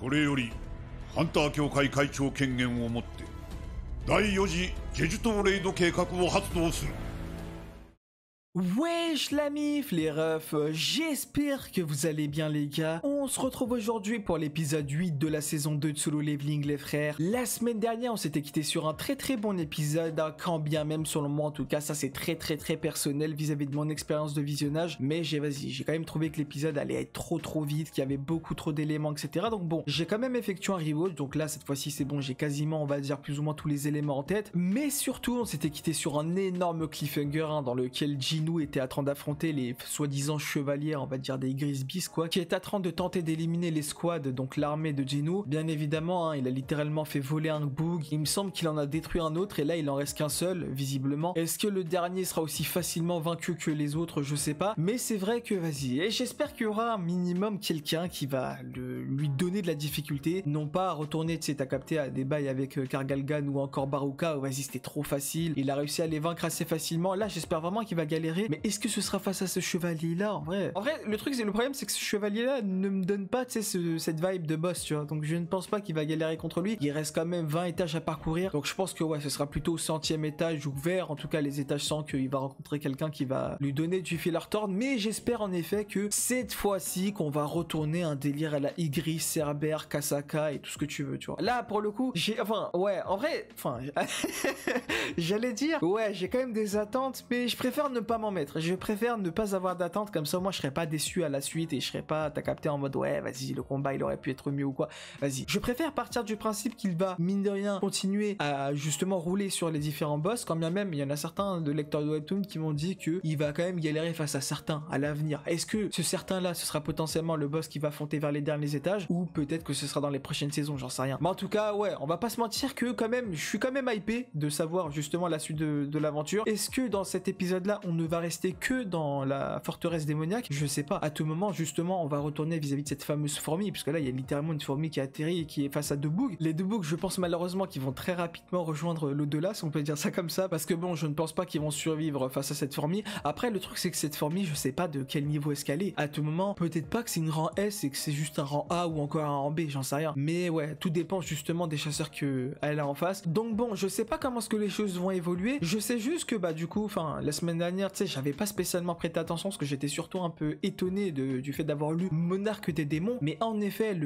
これよりハンター協会会長権限をもって第4次ジェジュ島レイド計画を発動する。 Wesh la mif les refs, j'espère que vous allez bien les gars. On se retrouve aujourd'hui pour l'épisode 8 de la saison 2 de Solo Leveling les frères. La semaine dernière on s'était quitté sur un très bon épisode, hein, quand bien même selon moi en tout cas, ça c'est très personnel vis-à-vis de mon expérience de visionnage. Mais j'ai quand même trouvé que l'épisode allait être trop vite, qu'il y avait beaucoup trop d'éléments etc. Donc bon, j'ai quand même effectué un rewatch, donc là cette fois-ci c'est bon, j'ai quasiment on va dire plus ou moins tous les éléments en tête. Mais surtout on s'était quitté sur un énorme cliffhanger hein, dans lequel Jinwoo était en train d'affronter les soi-disant chevaliers, on va dire des Grisbeasts quoi, qui est en train de tenter d'éliminer les squads, donc l'armée de Jinwoo. Bien évidemment, hein, il a littéralement fait voler un bug, il me semble qu'il en a détruit un autre et là il en reste qu'un seul, visiblement. Est-ce que le dernier sera aussi facilement vaincu que les autres? Je sais pas, mais c'est vrai que vas-y, et j'espère qu'il y aura un minimum quelqu'un qui va lui donner de la difficulté, non pas à retourner, tu sais, t'as capté à des bails avec Kargalgan ou encore Baruka, où vas-y c'était trop facile, il a réussi à les vaincre assez facilement. Là j'espère vraiment qu'il va galérer. Mais est-ce que ce sera face à ce chevalier là en vrai? Le truc c'est, le problème c'est que ce chevalier là ne me donne pas tu sais cette vibe de boss tu vois, donc je ne pense pas qu'il va galérer contre lui. Il reste quand même 20 étages à parcourir, donc je pense que ouais ce sera plutôt au 100e étage ou vers en tout cas les étages 100 qu'il va rencontrer quelqu'un qui va lui donner du fil à retordre. Mais j'espère en effet que cette fois-ci qu'on va retourner un délire à la Igris, Cerbère, Kasaka et tout ce que tu veux tu vois. Là pour le coup j'ai j'allais dire ouais j'ai quand même des attentes, mais je préfère ne pas m'en mettre. Je préfère ne pas avoir d'attente, comme ça moi je serais pas déçu à la suite et je serais pas, t'as capté, en mode ouais vas-y le combat il aurait pu être mieux ou quoi. Vas-y, je préfère partir du principe qu'il va mine de rien continuer à justement rouler sur les différents boss, quand bien même il y en a certains de lecteurs de webtoon qui m'ont dit que il va quand même galérer face à certains à l'avenir. Est-ce que ce certain là ce sera potentiellement le boss qui va fonter vers les derniers étages, ou peut-être que ce sera dans les prochaines saisons, j'en sais rien. Mais en tout cas ouais, on va pas se mentir que quand même je suis quand même hypé de savoir justement la suite de l'aventure. Est-ce que dans cet épisode là on ne va rester que dans la forteresse démoniaque? Je sais pas. À tout moment, justement, on va retourner vis-à-vis de cette fameuse fourmi, puisque là, il y a littéralement une fourmi qui a atterri et qui est face à deux bugs. Les deux bugs, je pense malheureusement qu'ils vont très rapidement rejoindre l'au-delà, si on peut dire ça comme ça, parce que bon, je ne pense pas qu'ils vont survivre face à cette fourmi. Après, le truc, c'est que cette fourmi, je sais pas de quel niveau est-ce qu'elle est. À tout moment, peut-être pas que c'est une rang S et que c'est juste un rang A ou encore un rang B, j'en sais rien. Mais ouais, tout dépend justement des chasseurs qu'elle a en face. Donc bon, je sais pas comment est-ce que les choses vont évoluer. Je sais juste que bah du coup, enfin, la semaine dernière, tu sais, j'avais pas spécialement prêté attention parce que j'étais surtout un peu étonné du fait d'avoir lu Monarque des démons. Mais en effet,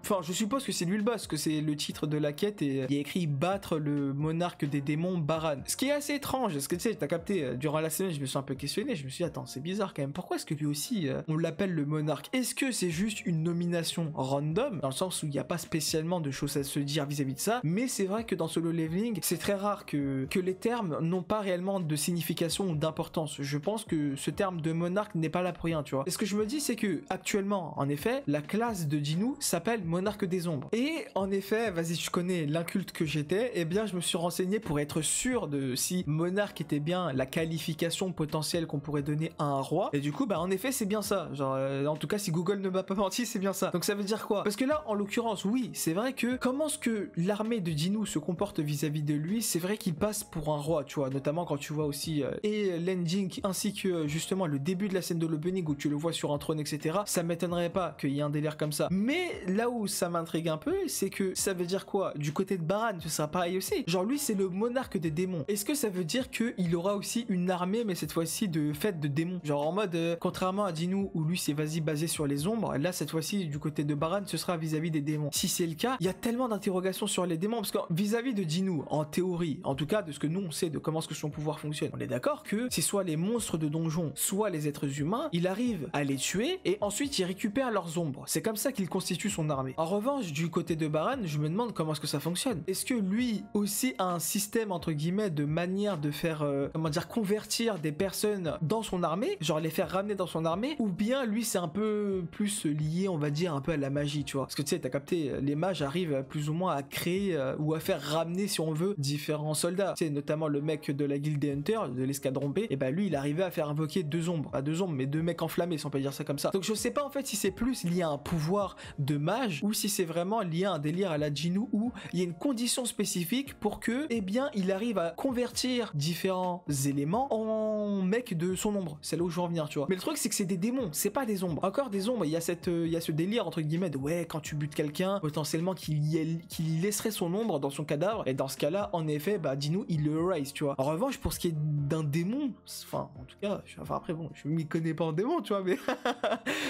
enfin, je suppose que c'est lui le boss, que c'est le titre de la quête et il y a écrit battre le monarque des démons Baran. Ce qui est assez étrange, parce que tu sais, t'as capté, durant la semaine, je me suis un peu questionné, je me suis dit, attends, c'est bizarre quand même, pourquoi est-ce que lui aussi, on l'appelle le monarque? Est-ce que c'est juste une nomination random, dans le sens où il n'y a pas spécialement de choses à se dire vis-à-vis de ça, mais c'est vrai que dans Solo Leveling, c'est très rare que les termes n'ont pas réellement de signification ou d'importance. Je pense que ce terme de monarque n'est pas là pour rien, tu vois. Et ce que je me dis, c'est que actuellement, en effet, la classe de Jinwoo s'appelle Monarque des Ombres. Et en effet, vas-y, tu connais l'inculte que j'étais, eh bien, je me suis renseigné pour être sûr de si monarque était bien la qualification potentielle qu'on pourrait donner à un roi. Et du coup, bah, en effet, c'est bien ça. Genre, en tout cas, si Google ne m'a pas menti, c'est bien ça. Donc, ça veut dire quoi? Parce que là, en l'occurrence, oui, c'est vrai que comment est-ce que l'armée de Jinwoo se comporte vis-à-vis de lui, c'est vrai qu'il passe pour un roi, tu vois, notamment quand tu vois aussi et l'ending ainsi que justement le début de la scène de l'opening où tu le vois sur un trône etc, ça m'étonnerait pas qu'il y ait un délire comme ça. Mais là où ça m'intrigue un peu, c'est que ça veut dire quoi? Du côté de Baran, ce sera pareil aussi. Genre lui c'est le monarque des démons. Est-ce que ça veut dire qu'il aura aussi une armée, mais cette fois-ci de fête de démons? Genre en mode, contrairement à Jinwoo où lui c'est vas-y basé sur les ombres, là cette fois-ci du côté de Baran ce sera vis-à-vis des démons. Si c'est le cas, il y a tellement d'interrogations sur les démons, parce que vis-à-vis de Jinwoo, en théorie, en tout cas de ce que nous on sait de comment est-ce que son pouvoir fonctionne, on est d'accord que c'est soit les monstres de donjon, soit les êtres humains, il arrive à les tuer et ensuite il récupère leurs ombres. C'est comme ça qu'il constitue son armée. En revanche, du côté de Baran, je me demande comment est-ce que ça fonctionne. Est-ce que lui aussi a un système entre guillemets de manière de faire, comment dire, convertir des personnes dans son armée, genre les faire ramener dans son armée, ou bien lui c'est un peu plus lié, on va dire, un peu à la magie, tu vois. Parce que tu sais, t'as capté, les mages arrivent plus ou moins à créer ou à faire ramener, si on veut, différents soldats. Tu sais, notamment le mec de la guilde des Hunters, de l'escadron B, et bah lui il arrivait à faire invoquer deux ombres, pas deux ombres, mais deux mecs enflammés, si on peut dire ça comme ça. Donc je sais pas en fait si c'est plus lié à un pouvoir de mage ou si c'est vraiment lié à un délire à la Jinoo où il y a une condition spécifique pour que, eh bien, il arrive à convertir différents éléments en mecs de son ombre. C'est là où je veux en venir, tu vois. Mais le truc, c'est que c'est des démons, c'est pas des ombres. Encore des ombres, il y a ce délire, entre guillemets, de ouais, quand tu butes quelqu'un, potentiellement qu'il laisserait son ombre dans son cadavre, et dans ce cas-là, en effet, bah, Jinoo, il le erase, tu vois. En revanche, pour ce qui est d'un démon, enfin, en tout cas, après, bon, je m'y connais pas en démon, tu vois, mais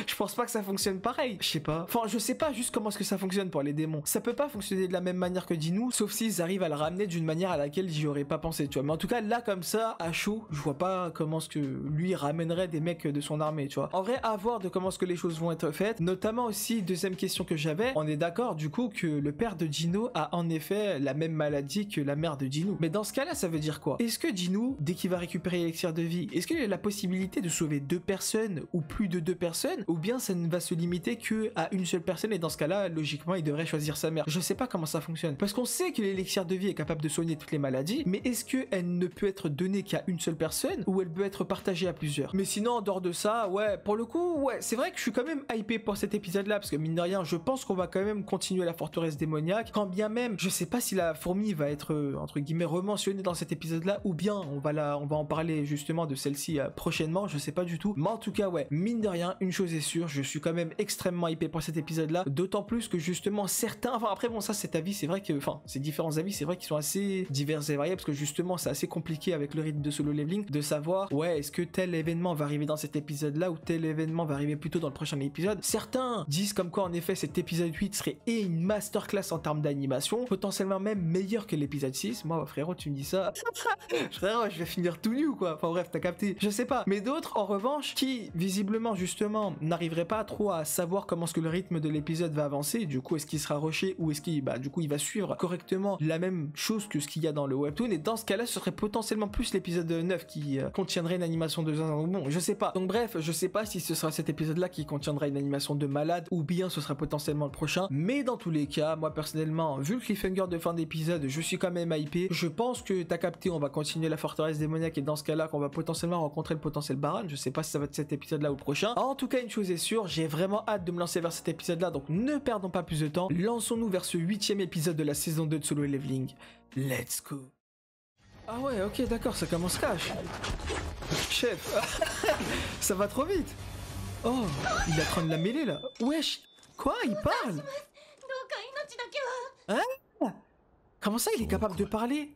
je pense pas que ça fonctionne pareil. Je sais pas. Enfin, je sais pas juste comment est-ce que ça fonctionne pour les démons. Ça peut pas fonctionner de la même manière que Jinoo, sauf s'ils arrivent à le ramener d'une manière à laquelle j'y aurais pas pensé, tu vois. Mais en tout cas, là, comme ça, à chaud, je vois pas comment est-ce que lui ramènerait des mecs de son armée, tu vois. En vrai, à voir de comment est-ce que les choses vont être faites. Notamment aussi, deuxième question que j'avais, on est d'accord, du coup, que le père de Jinoo a en effet la même maladie que la mère de Jinoo. Mais dans ce cas-là, ça veut dire quoi? Est-ce que Jinoo, dès qu'il va récupérer l'élixir de vie, est-ce qu'il y a la possibilité de sauver 2 personnes ou plus de 2 personnes, ou bien ça ne va se limiter que à une seule personne et dans ce cas-là, logiquement, il devrait choisir sa mère. Je sais pas comment ça fonctionne. Parce qu'on sait que l'élixir de vie est capable de soigner toutes les maladies, mais est-ce qu'elle ne peut être donnée qu'à une seule personne ou elle peut être partagée à plusieurs? Mais sinon, en dehors de ça, ouais, pour le coup, ouais, c'est vrai que je suis quand même hypé pour cet épisode-là, parce que mine de rien, je pense qu'on va quand même continuer la forteresse démoniaque, quand bien même, je sais pas si la fourmi va être, entre guillemets, rementionnée dans cet épisode-là, ou bien on va en parler justement de celle-ci prochainement, je sais pas du tout. Mais en tout cas, ouais, mine de rien, une chose est sûre, je suis quand même extrêmement hypé pour cet épisode-là, d'autant plus que justement certains, enfin après bon ça cet avis, c'est vrai que, enfin ces différents avis, c'est vrai qu'ils sont assez divers et variés, parce que justement c'est assez compliqué avec le rythme de Solo Leveling de savoir, ouais, est-ce que tel événement va arriver dans cet épisode-là ou tel événement va arriver plutôt dans le prochain épisode. Certains disent comme quoi en effet cet épisode 8 serait une masterclass en termes d'animation, potentiellement même meilleur que l'épisode 6. Moi frérot, tu me dis ça, frérot, je vais finir tout nu ou quoi. Enfin bref, t'as capté, je sais pas. Mais d'autres en revanche qui visiblement justement n'arriveraient pas trop à savoir comment est-ce que le rythme de l'épisode va avancer, du coup est-ce qu'il sera rushé ou est-ce qu'il du coup il va suivre correctement la même chose que ce qu'il y a dans le webtoon, et dans ce cas là ce serait potentiellement plus l'épisode 9 qui contiendrait une animation de zinzin. Bon, je sais pas. Donc bref, je sais pas si ce sera cet épisode là qui contiendra une animation de malade ou bien ce sera potentiellement le prochain, mais dans tous les cas, moi personnellement, vu le cliffhanger de fin d'épisode, je suis quand même hypé. Je pense que t'as capté, on va continuer la forteresse démoniaque et dans ce cas là qu'on va potentiellement rencontrer le potentiel Baran. Je sais pas si ça va être cet épisode là ou le prochain. En tout cas, une chose est sûre, j'ai vraiment hâte de me lancer vers cet épisode là, donc ne perdons pas plus de temps, lançons-nous vers ce 8e épisode de la saison 2 de Solo Leveling. Let's go. Ah ouais, ok, d'accord, ça commence cash. Chef, ça va trop vite. Oh, il est en train de la mêler là. Wesh, quoi, il parle? Hein? Comment ça, il est capable de parler?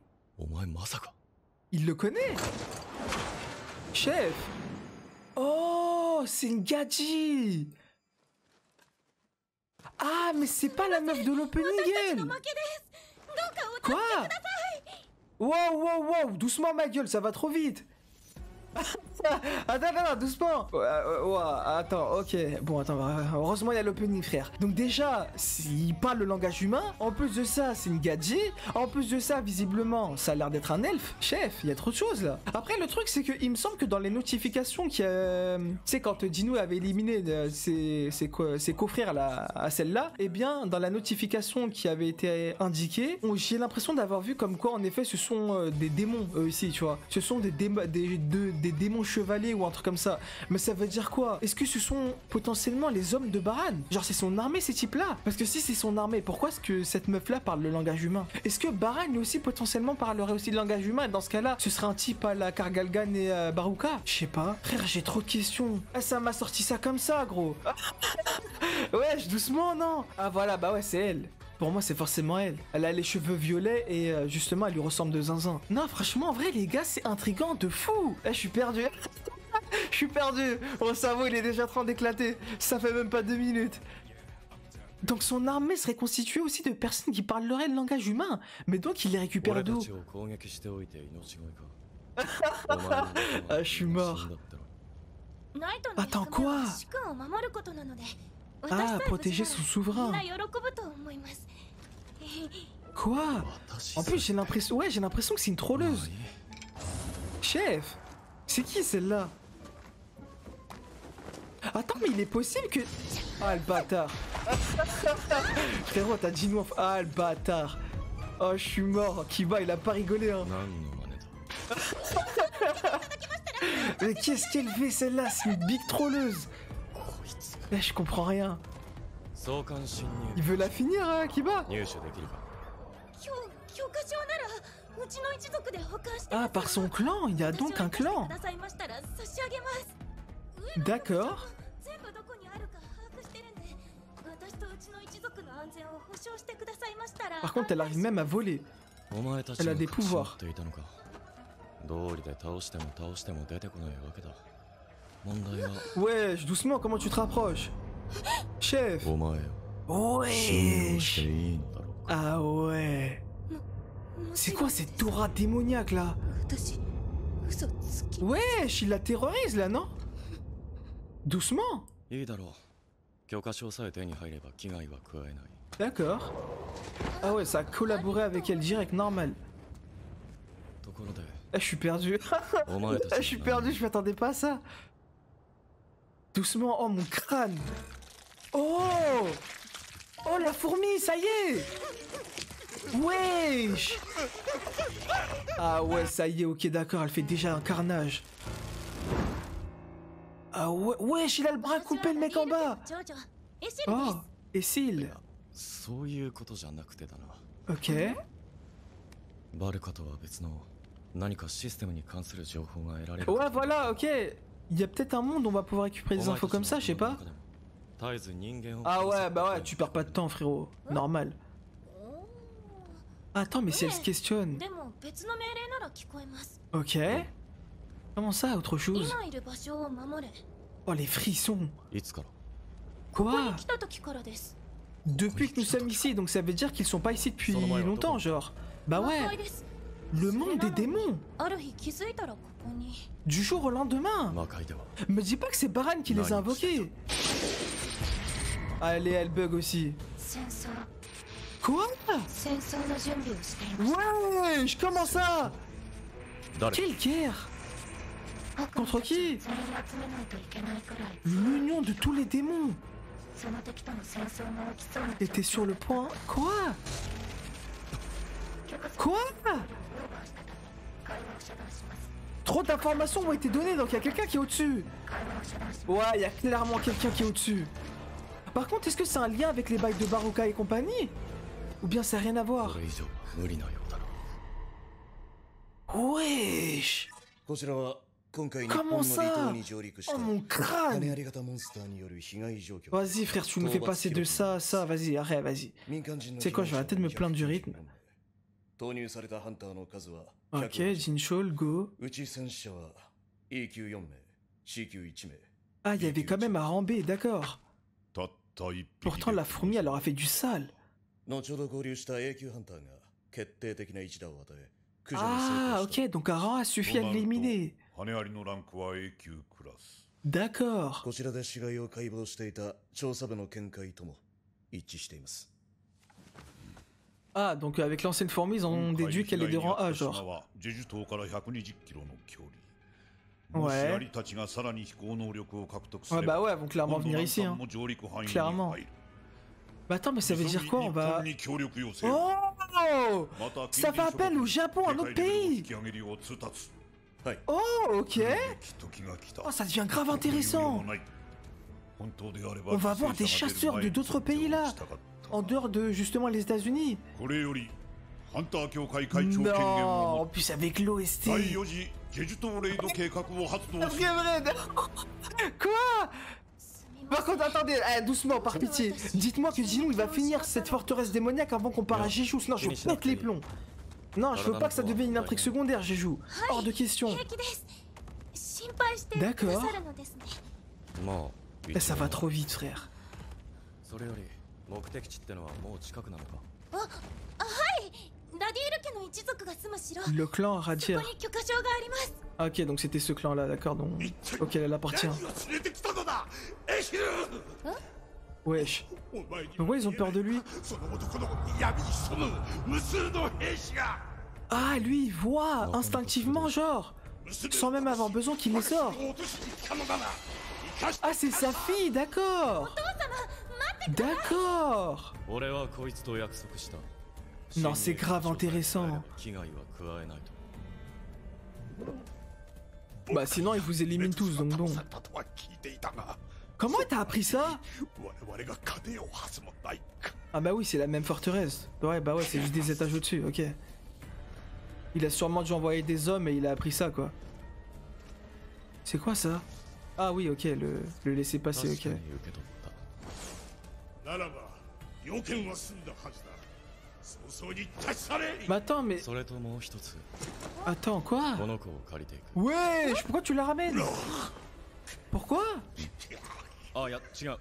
Il le connaît? Chef. Oh, c'est une gadji. Ah, mais c'est pas la meuf de l'opening, elle. Quoi? Wow, wow, wow, doucement ma gueule, ça va trop vite. Attends, doucement. Attends, ok. Bon, attends, heureusement il y a l'opening, frère. Donc déjà, il parle le langage humain. En plus de ça, c'est une gadji. En plus de ça, visiblement, ça a l'air d'être un elfe. Chef, il y a trop de choses là. Après, le truc, c'est que il me semble que dans les notifications tu sais, quand Jinoo avait éliminé ses confrères à celle-là, eh bien, dans la notification qui avait été indiquée, j'ai l'impression d'avoir vu comme quoi, en effet, ce sont des démons, eux ici, tu vois. Ce sont des démons chevaliers ou un truc comme ça. Mais ça veut dire quoi? Est-ce que ce sont potentiellement les hommes de Baran? Genre c'est son armée ces types-là? Parce que si c'est son armée, pourquoi est-ce que cette meuf-là parle le langage humain? Est-ce que Baran lui aussi potentiellement parlerait aussi le langage humain? Et dans ce cas-là, ce serait un type à la Kargalgan et Baruka? Je sais pas. Frère, j'ai trop de questions. Ah, ça m'a sorti ça comme ça, gros. Wesh, doucement, non? Ah voilà, bah ouais, c'est elle. Pour moi, c'est forcément elle. Elle a les cheveux violets et justement, elle lui ressemble de zinzin. Non, franchement, en vrai, les gars, c'est intriguant de fou. Là, je suis perdu. Je suis perdu. Mon cerveau, il est déjà en train d'éclater. Ça fait même pas 2 minutes. Donc son armée serait constituée aussi de personnes qui parleraient le langage humain. Mais donc, il les récupère d'où? Ah, je suis mort. Attends, quoi? Ah, protéger son souverain. Quoi? En plus, j'ai l'impression... Ouais, j'ai l'impression que c'est une trolleuse. Chef, c'est qui celle-là? Attends, mais il est possible que... Ah, le bâtard. Frérot, t'as dit nous... Ah, le bâtard. Oh, je suis mort. Kiba, il a pas rigolé, hein. Mais qu'est-ce qu'elle fait, celle-là? C'est une big trolleuse. Eh, je comprends rien. 相関侵 Il 入 veut la finir, Kiba? 入手できるか。教科書ならうちの一族で保管して Ah, par son clan, il y a donc un clan. くださいましたら差し上げます。 D'accord. 全部どこにあるか把握してるんで、私とうちの一族の安全を保証してくださいましたら。 Par contre, elle arrive même à voler. お前たち Elle a が des 隠し持 pouvoirs. っていたのか。道理で倒しても出てこないわけだ。問題は Wesh, doucement, comment tu te rapproches? Chef. お前を信用して Wesh. いいのだろうか。 Ah ouais. C'est quoi cette aura démoniaque là? 私嘘つき。 Wesh, il la terrorise là, non? Doucement. いいだろう。許可証さえ手に入れば危害は加えない。 D'accord. Ah ouais, ça a collaboré avec elle direct, normal. ところで Ah, je suis perdu. お前た Ah, ち je suis perdu, je m'attendais pas à ça. Doucement, oh mon crâne. Oh. Oh la fourmi, ça y est. Wesh. Ah ouais, ça y est, ok, d'accord, elle fait déjà un carnage. Ah ouais, wesh, il a le bras coupé, le mec en bas. 長女エシルです Oh, et Syl. そういうことじゃなくてだな。 Ok. バルカとは別の何かシステムに関する情報が得られる。 Ouais, voilà, ok. Il y a peut-être un monde où on va pouvoir récupérer des infos comme ça, je sais pas. 絶えず人間を Ah ouais, bah ouais, tu perds pas de temps, frérot. Normal. Attends, mais si elle se questionne. でも別の命令なら聞こえます。 Ok. Comment ça, autre chose? 今いる場所を守れ。 Oh, les frissons. いつから Quoi? 来た時からです。 Depuis que nous sommes ici, donc ça veut dire qu'ils sont pas ici depuis longtemps, genre. Bah 若い ouais, です。 le monde des démons. ある日気づいたらここに。 Du jour au lendemain. 魔界では Me dis pas que c'est Baran qui les a invoqués. Allez, elle bug aussi. 戦争 Quoi? 戦争の準備をしています。 Wesh, comment ça? 誰 Quelle guerre? Contre qui? それを集めないといけないくらい。 L'union de tous les démons その敵との戦争が起きそうな。 était sur le point. Quoi? Quoi? 遮断します。 Trop d'informations ont été données, donc il y a quelqu'un qui est au-dessus. Ouais, il y a clairement quelqu'un qui est au-dessus. Par contre, est-ce que c'est un lien avec les bails de Baruka et compagnie? Ou bien ça n'a rien à こ voir? れ以上は無理なようだな。 Wesh. こちらは今回日 Comment 本の離 ça? 島に上陸した Oh mon 金 crâne. あり型モンスターによる被害状況。 Vas-y frère, tu nous fais passer de ça à ça, vas-y, arrête, vas-y. 民間人の C'est quoi, je vais arrêter de me plaindre du rythme. 投入されたハンターの数は Ok, 100 Jinchol, go. うち戦死者は E 級4名 C 級1名 Ah, il y avait quand même à ramber, d'accord. たった一匹 Pourtant, で la fourmi, elle leur a fait du sale. 後ほど合流した A 級ハンターが決定的な一打を与え駆除に成 Ah, 功した ok, donc un rang a suffi à となると l'éliminer. 羽ありのランクは A 級クラス D'accord. こちらで死骸を解剖していた調査部の見解とも一致しています Ah, donc avec l'ancienne fourmi, ils ont déduit qu'elle est de rang A, genre. はジェジュ島から120キロの距離もし Ouais. アリたちがさらに飛行能力を獲得す Ouais, れ bah ば ouais, elles vont clairement 今度 venir ラン ici, カン hein. も上陸範囲に Clairement. 入る Bah attends, mais ça veut dire quoi? On va... 日本に協力要請を Oh! また Ça fait appel au Japon, un autre 世界レベルを引 pays! き上げるよう通達 はい Oh, ok! 時が来た Oh, ça devient grave intéressant! 本当であれば On va avoir des chasseurs de d'autres pays là! En dehors de justement les États-Unis! これよりハンター協会会長権限を Non! 持 En って plus avec l'OST! 第4次ジェジュ島レイド計画を発動す C'est る vrai! Quoi? Par contre, attendez, doucement, par pitié. Dites-moi que Jinou il va finir cette forteresse démoniaque avant qu'on part à Jeju, sinon je pète les plombs. Non, je veux pas que ça devienne une intrigue secondaire, Jeju. Hors de question. 平気です。心配してくださるのですね。まあ Eh, ça va trop vite, frère. それより目的地ってのはもう近くなのか。ラディール家の一族が住む城。 Le clan ここ Radier. に許可証があります。 Ah, ok, donc c'était ce clan là, d'accord, donc... Ok, elle appartient. 何を連れてきたのだエシル Wesh. お前に Pourquoi ils ont peur de lui? その男の闇に潜む無数の兵士が Ah, lui, il voit instinctivement, genre. Sans même avoir besoin qu'il les sort. 落としに来たのだな生かし Ah, c'est sa fille, d'accord. D'accord. 俺はこいつと約束した。 Non, c'est grave intéressant. 危害は加えないと。 Bah sinon, il vous élimine tous, donc bon. されたとは聞いていたが Comment t'as appris ça? 我々が勝てようはずもないか。 Ah bah oui, c'est la même forteresse. Ouais, bah ouais, c'est juste des étages au-dessus, ok. Il a sûrement dû envoyer des hommes et il a appris ça, quoi. C'est quoi ça? Ah oui, ok, le laisser passer, 確か ok. に受け取ったならば要件は済んだはずだ。早々に立ち去れ。 Mais attends, mais... それともう一つ Attends, quoi? この子を借りていく Wesh, pourquoi tu la ramènes? Pourquoi? あいや違う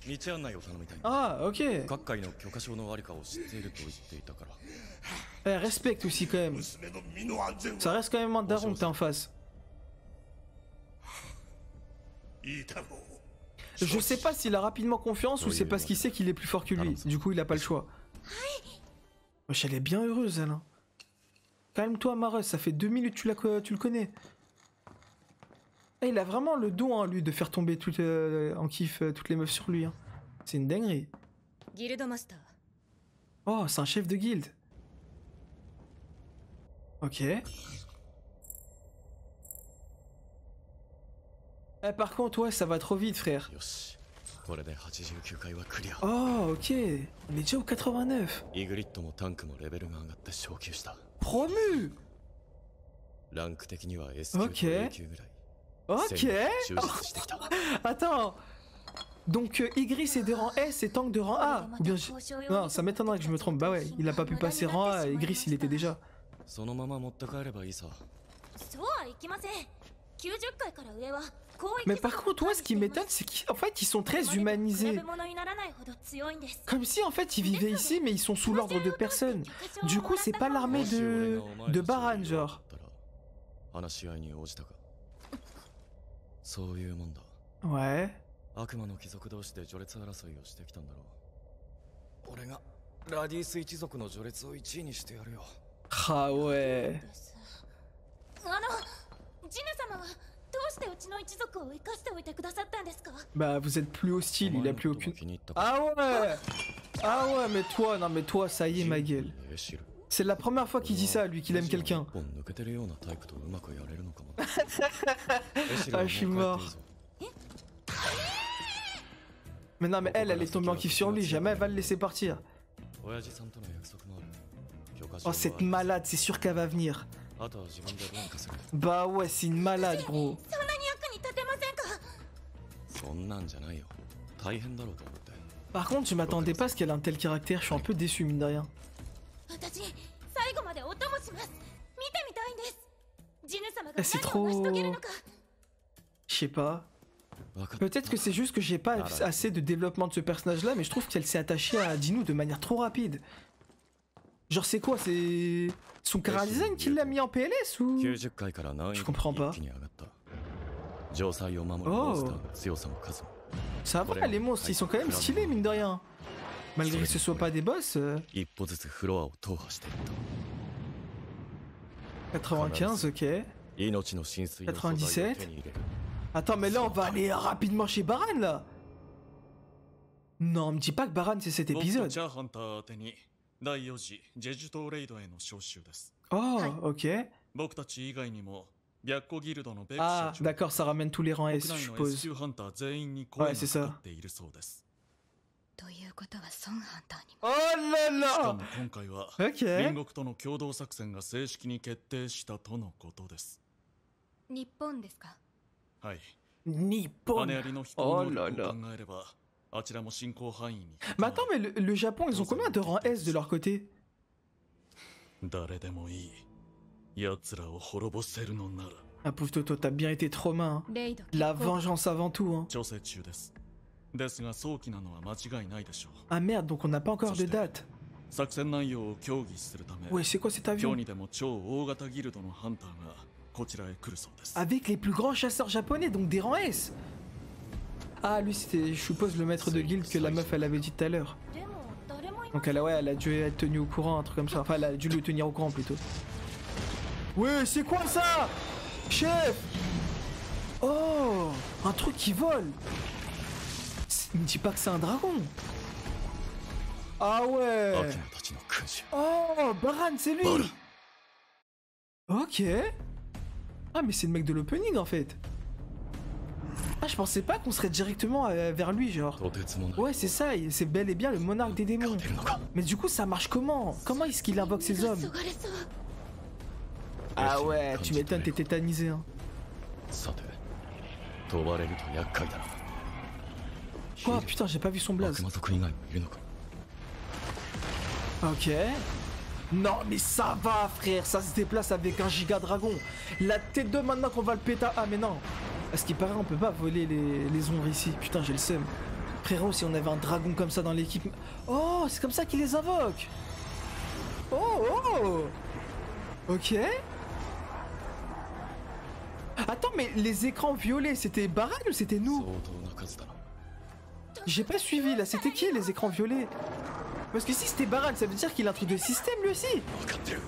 道案内を頼みたい Ah, ok. 各界の許可証のありかを知っていると言っていたから Eh, respecte aussi, quand même. 娘の身の安全 Ça は reste quand même un daron que t'es en face. いいだろう。 Je sais pas s'il a rapidement confiance ou c'est parce qu'il sait qu'il est plus fort que lui. Du coup, il a pas le choix. Wesh, elle est bien heureuse, elle. Hein. Calme-toi, Mareus, ça fait 2 minutes que tu le connais. Eh, il a vraiment le don, hein, lui, de faire tomber en kiff toutes les meufs sur lui. Hein. C'est une dinguerie. ギルドマスター Oh, c'est un chef de guilde. Ok. Eh, par contre, ouais, ça va trop vite, frère. よしこれで89回はクリア Oh, ok. On est déjà au 89. イグリッドもタンクもレベルが上がって昇級した Promu. ランク的には S 級と Ok. A 級ぐらい Ok. 戦力充実してきた Attends. Donc Igris est de rang S et Tank de rang A. Ou bien non, ça m'étonnerait que je me trompe. Bah ouais, il a pas pu passer rang A. Igris, il était déjà. そのまま持って帰ればいいさそうはいきません。90回から上は Mais par contre, ouais, ce qui m'étonne, c'est qu'en fait, ils sont très humanisés. Comme si en fait, ils vivaient ici, mais ils sont sous l'ordre de personne. Du coup, c'est pas l'armée de Baran, genre. 話し合いに応じたかそういうもんだ Ouais. 悪魔の貴族同士で序列争いをしてきたんだろう俺がラディース一族の序列を1位にしてやるよ Ah ouais. ジヌ様はどうしてうちの一族を生かしておいてくださったんですか？ Bah, vous êtes plus hostile, il a plus aucune... Ah ouais. Ah ouais, mais toi, non mais toi, ça y est, ma gueule. C'est la première fois qu'il dit ça, lui, qu'il aime quelqu'un. Ah, je suis mort. Mais non, mais elle est tombée en kiff sur lui, jamais elle va le laisser partir. Oh, cette malade, c'est sûr qu'elle va venir. Bah ouais, c'est une malade, gros. Par contre, je m'attendais pas à ce qu'elle ait un tel caractère, je suis un peu déçu, mine de rien. C'est trop... Je sais pas. Peut-être que c'est juste que j'ai pas assez de développement de ce personnage-là, mais je trouve qu'elle s'est attachée à Dinu de manière trop rapide. Genre c'est quoi, c'est... son chara design qui l'a mis en PLS ou... Je comprends pas. Oh. Ça va, les monstres, ils sont quand même stylés, mine de rien. Malgré que ce soit pas des boss... 95, ok. 97. Attends, mais là, on va aller rapidement chez Baran, là. Non, me dis pas que Baran, c'est cet épisode. Oh, ok. Ah, d'accord, ça ramène tous les rangs S, je suppose. Ouais, c'est ça. Oh là là! Ok. Nippon. Oh là là. Mais attends, mais le Japon, ils ont combien de rangs S de leur côté? Ah pauvre Toto, t'as bien été trop main. Hein. La vengeance avant tout. Hein. Ah merde, donc on n'a pas encore de date. Ouais, c'est quoi cet avion? Avec les plus grands chasseurs japonais, donc des rangs S. Ah, lui, c'était, je suppose, le maître de guilde que la meuf, elle avait dit tout à l'heure. Donc elle a dû être tenue au courant, un truc comme ça. Enfin, elle a dû le tenir au courant, plutôt. Ouais, c'est quoi ça? Chef! Oh! Un truc qui vole! Ne me dis pas que c'est un dragon! Ah ouais! Oh! Baran, c'est lui! Ok! Ah, mais c'est le mec de l'opening, en fait! Ah, je pensais pas qu'on serait directement vers lui, genre. とてつもない Ouais, c'est ça, c'est bel et bien le monarque des démons. 出るのか Mais du coup, ça marche comment? Comment est-ce qu'il invoque ses hommes? そがれそう Ah ouais, tu m'étonnes, t'es tétanisé, hein. さて飛ばれると厄介だな Quoi? Putain, j'ai pas vu son blaze. 悪魔族以外もいるのか Ok. Non, mais ça va, frère, ça se déplace avec un giga dragon. La tête de maintenant qu'on va le péter. Ah, mais non. À ce qui paraît, on peut pas voler les ombres ici. Putain, j'ai le seum. Frérot, si on avait un dragon comme ça dans l'équipe. Oh, c'est comme ça qu'il les invoque. Oh, oh. Ok. Attends, mais les écrans violets, c'était Baran ou c'était 相 nous? 当な数だな J'ai pas suivi, là, c'était qui les écrans violets? Parce que si c'était Baran, ça veut dire qu'il a un truc de système lui aussi. 分かってる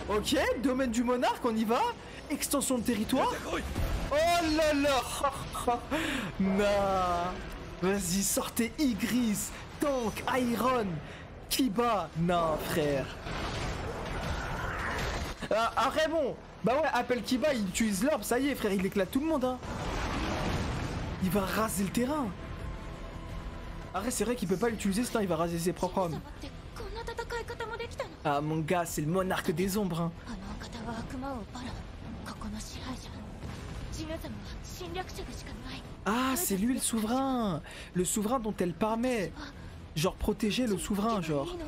Ok, domaine du monarque, on y va. Extension de territoire. 出てこい Oh là là. Nah. Vas-y, sortez Igris, Tank, Iron, Kiba. Non, frère. Ah, Raymond. Bah ouais, appelle Kiba, il utilise l'orbe, ça y est, frère, il éclate tout le monde, hein. Il va raser le terrain. Arrête, c'est vrai qu'il peut pas l'utiliser, sinon il va raser ses propres 様 hommes. ってこんな戦い方もできたの Ah, mon gars, c'est le monarque des ombres, hein. あのお方は悪魔王バラここの支配者ジヌ様は侵略者でしかない Ah, c'est lui le souverain. Le souverain dont elle permet. Genre protéger le souverain, genre. いいの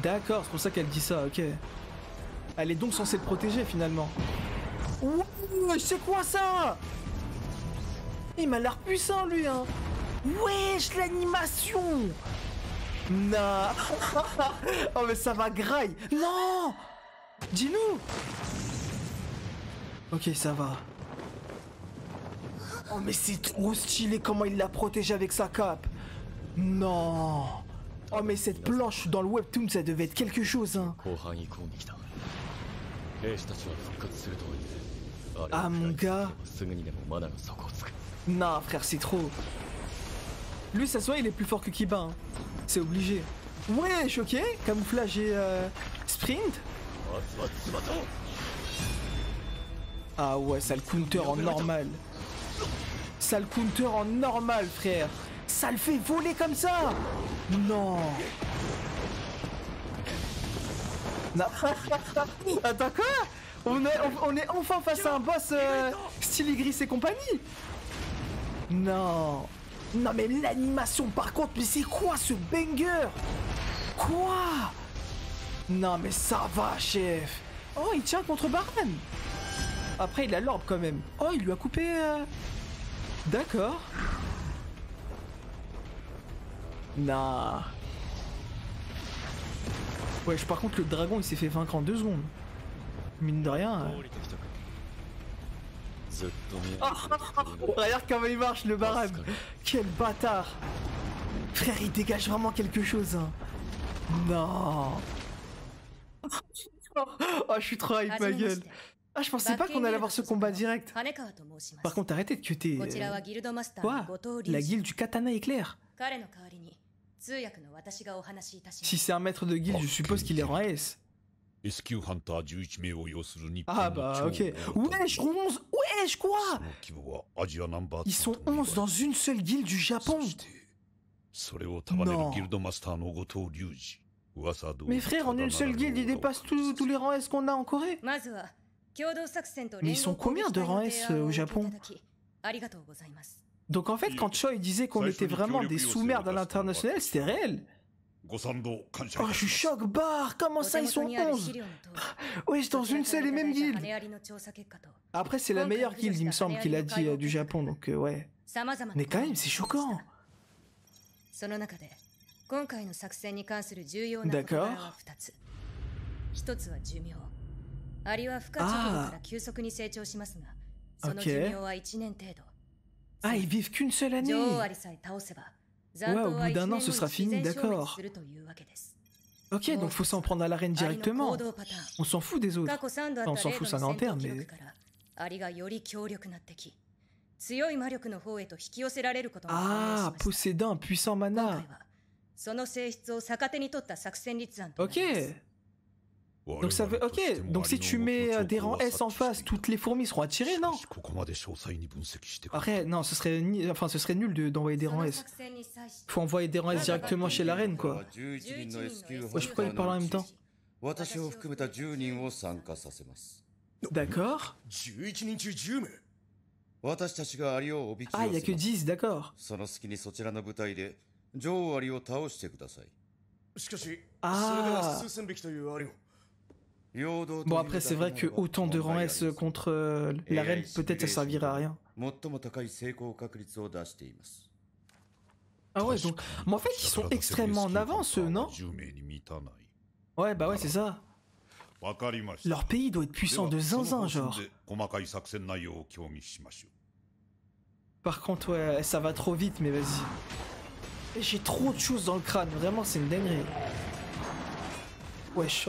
D'accord, c'est pour ça qu'elle dit ça, ok. Elle est donc censée le protéger finalement. Ouh, c'est quoi ça? Il m'a l'air puissant lui, hein. Wesh, l'animation. Non. Oh mais ça va graille. Non. Dis-nous. Ok, ça va. Oh mais c'est trop stylé comment il l'a protégé avec sa cape. Non. Oh mais cette planche dans le webtoon ça devait être quelque chose, hein. 広範囲攻撃だ兵士たちは復活するとはいえ Ah, mon gars. すぐにでもマナが底をつく Non frère, c'est trop. Lui ça se voit il est plus fort que Kiba, hein. C'est obligé. Wesh, ok. Camouflage et sprint. まずは翼を Ah ouais, ça le counter en normal. Ça le counter en normal, frère. Ça le fait voler comme ça. Non. Non. Attends quoi? On est enfin face à un boss style Igris et compagnie. Non. Non mais l'animation par contre, mais c'est quoi ce banger? Quoi? Non mais ça va, chef. Oh, il tient contre Baran. Après, il a l'orbe quand même. Oh, il lui a coupé... D'accord. Nah. Wesh, par contre, le dragon, il s'est fait vaincre en 2 secondes. Mine de rien... 降りてきたかずっと見え Regarde comment il marche, le Baran. Quel bâtard. Frère, il dégage vraiment quelque chose, hein. Non. Oh, je suis trop hype, ma gueule. Ah, je pensais pas qu'on allait avoir ce combat direct. 羽川と申します Par contre, arrêtez de cuter. こちらはギルドマスター Quoi? の後藤 La 隆二 guilde du katana éclair. 彼の代わりに通訳の私がお話しいたしま Si す c'est un maître de guilde, je suppose qu'il est rang S. S 級ハンター11名を要する日 Ah 本の bah 超 ok. 大型 Wesh, 11. Wesh, quoi? その規模はアジアナンバー Ils sont 2と言われ 11 dans une seule guilde du Japon. そしてそれを束ねる Non. ギルドマスターの後藤隆二噂通り Mais frère, en une seule guilde, ils dépassent tous les rangs S qu'on a en Corée. まずは共同作戦と Mais ils sont combien de rangs S au Japon? ありがとうございます Donc en fait, quand Choi disait qu'on était vraiment des sous-merdes à l'international, c'était réel. ご賛同感謝 Oh, je suis choc barre. Comment ça, ils sont 11? Wesh, dans une seule et même guilde. Après, c'est la meilleure guilde, il me semble, qu'il a dit du Japon, donc ouais. Mais quand même, c'est choquant. その中で今回の作戦に関する重要な事柄は2つ。一つは寿命。アリは孵化直後から急速に成長しますが、その寿命は1年程度。 Ah, ils vivent qu'une seule année. 女王アリさえ倒せば、 Ouais, au bout d'un an, ce sera fini, d'accord. Ok, donc faut s'en prendre à l'arène directement. On s'en fout des autres. Enfin, on s'en fout, ça en terme, mais... アリがより強力な敵。強い魔力の方へと引き寄せられることが判明し Ah, ました。 possédant un puissant 今回 mana. はその性質を逆手に取った作戦立案となり Ok. ます。Donc ça fait... Ok, donc si tu mets des rangs S en face, toutes les fourmis seront attirées, non? Après, non, ce serait nul d'envoyer des rangs S. Faut envoyer des rangs S directement chez la reine, quoi. Ouais, je pourrais parler en même temps. D'accord. Ah, il y a que 10, d'accord. Ah. Bon, après, c'est vrai que autant de rangs S contre la reine, peut-être ça servira à rien. Ah ouais, donc... Mais en fait, ils sont extrêmement en avance, eux, non? Ouais, bah ouais, c'est ça. Leur pays doit être puissant de zinzin, genre. Par contre, ouais, ça va trop vite, mais vas-y. J'ai trop de choses dans le crâne, vraiment, c'est une dinguerie. Wesh,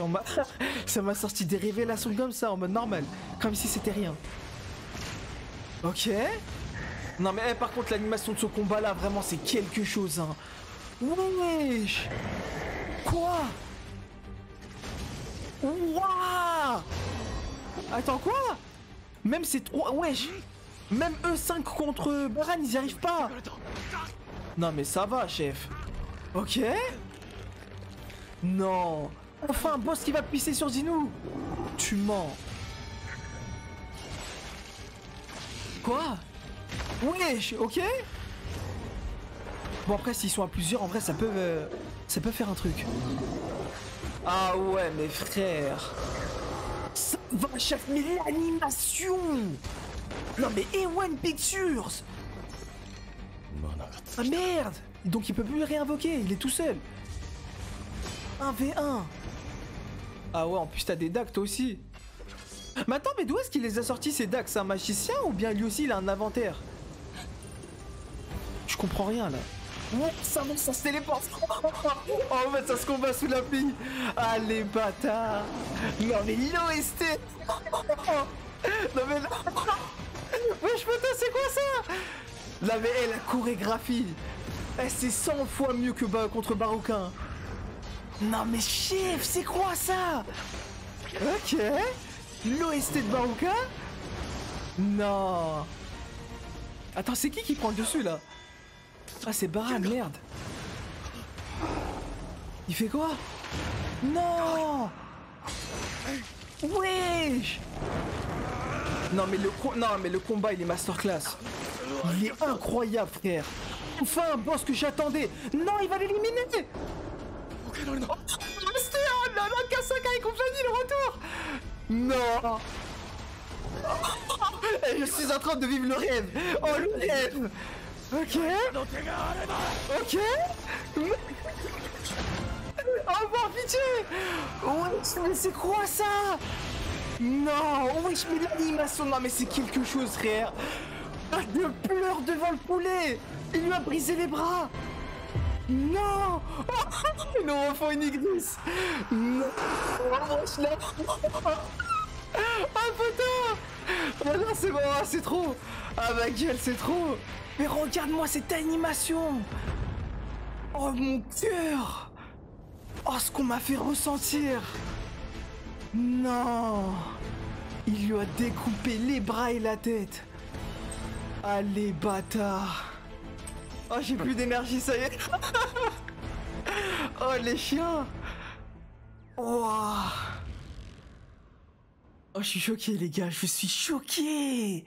ça m'a sorti des révélations comme ça, en mode normal. Comme si c'était rien. Ok. Non mais par contre, l'animation de ce combat-là, vraiment, c'est quelque chose, hein. Wesh. Quoi? Wouah. Attends, quoi? Même ces trois... Wesh. Même E5 contre Baran, ils y arrivent pas. Non mais ça va, chef. Ok. Non. Enfin un boss qui va pisser sur Zinou. Tu mens. Quoi? Wesh, ok. Bon après s'ils sont à plusieurs, en vrai ça peut faire un truc. Ah ouais mais frère. Ça va chef, mais l'animation. Non mais A1 Pictures. Ah merde. Donc il peut plus réinvoquer, il est tout seul. 1v1. Ah ouais, en plus t'as des decks toi aussi. Mais attends, mais d'où est-ce qu'il les a sortis ces decks? C'est un magicien ou bien lui aussi il a un inventaire? Je comprends rien là. Ouais, ça se téléporte. Oh, en fait ça se combat sous la pluie. Ah les bâtards. Non mais l'OST. Non mais là... Wesh putain, c'est quoi ça? Là mais la chorégraphie, c'est 100 fois mieux que contre Barouquin. Non mais chef, c'est quoi ça? Ok. L'OST de Barouquin? Non. Attends, c'est qui prend le dessus là? Ah c'est Baran, merde. Il fait quoi? Non. Wesh. Non mais le combat il est masterclass. Il est incroyable frère. Enfin un boss que j'attendais. Non il va l'éliminer. C'était la K5 et compagnie le retour. Non. Je suis en train de vivre le rêve. Oh le rêve. Ok. Ok. Oh bon pitié. Ouais, mais c'est quoi ça? Non, wesh, mais l'animation, non mais c'est quelque chose frère. Je pleure devant le poulet. Il lui a brisé les bras. Non. Ils nous refont une Ignis. Non. Oh, wesh, là. Ah putain. Oh non, c'est bon, c'est trop. Ah ma gueule, c'est trop. Mais regarde-moi cette animation. Oh mon cœur. Oh ce qu'on m'a fait ressentir. Non. Il lui a découpé les bras et la tête. Allez bâtard. Oh j'ai plus d'énergie, ça y est. Oh les chiens. Oh. Oh je suis choqué les gars, je suis choqué.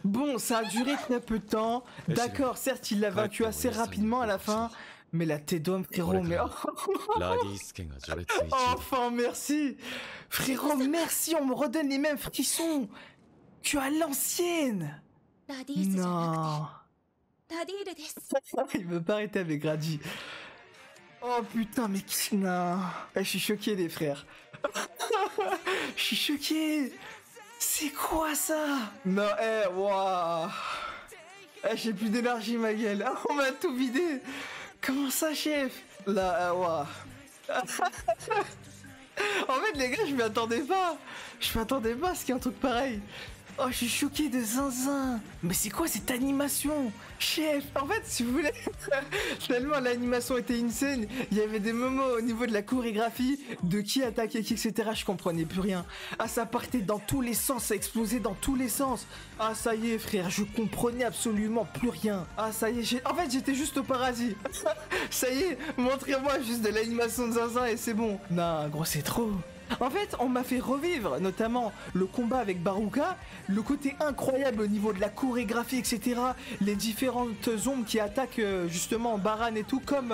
Bon ça a duré très peu de temps. D'accord, certes il l'a vaincu assez rapidement à la fin. Mais la tête d'homme frérot, mais... Enfin merci. Frérot merci, on me redonne les mêmes frissons que à l'ancienne. Non. Il veut pas arrêter avec Grady. Oh putain mais non. Je suis choqué les frères. Je suis choqué. C'est quoi ça? Non waouh. J'ai plus d'énergie ma gueule. On m'a tout vidé. Comment ça chef? Là waouh. En fait les gars je m'y attendais pas. Je m'attendais pas à ce qu'il y ait un truc pareil. Oh, je suis choqué de zinzin. Mais c'est quoi cette animation? Chef, en fait, si vous voulez, tellement l'animation était insane, il y avait des moments au niveau de la chorégraphie, de qui attaquait qui, etc. Je comprenais plus rien. Ah, ça partait dans tous les sens, ça explosait dans tous les sens. Ah, ça y est, frère, je comprenais absolument plus rien. Ah, ça y est, en fait, j'étais juste au paradis. Ça y est, montrez-moi juste de l'animation de zinzin et c'est bon. Non, gros, c'est trop. En fait, on m'a fait revivre notamment le combat avec Baruka, le côté incroyable au niveau de la chorégraphie, etc. Les différentes ombres qui attaquent justement Baran et tout, comme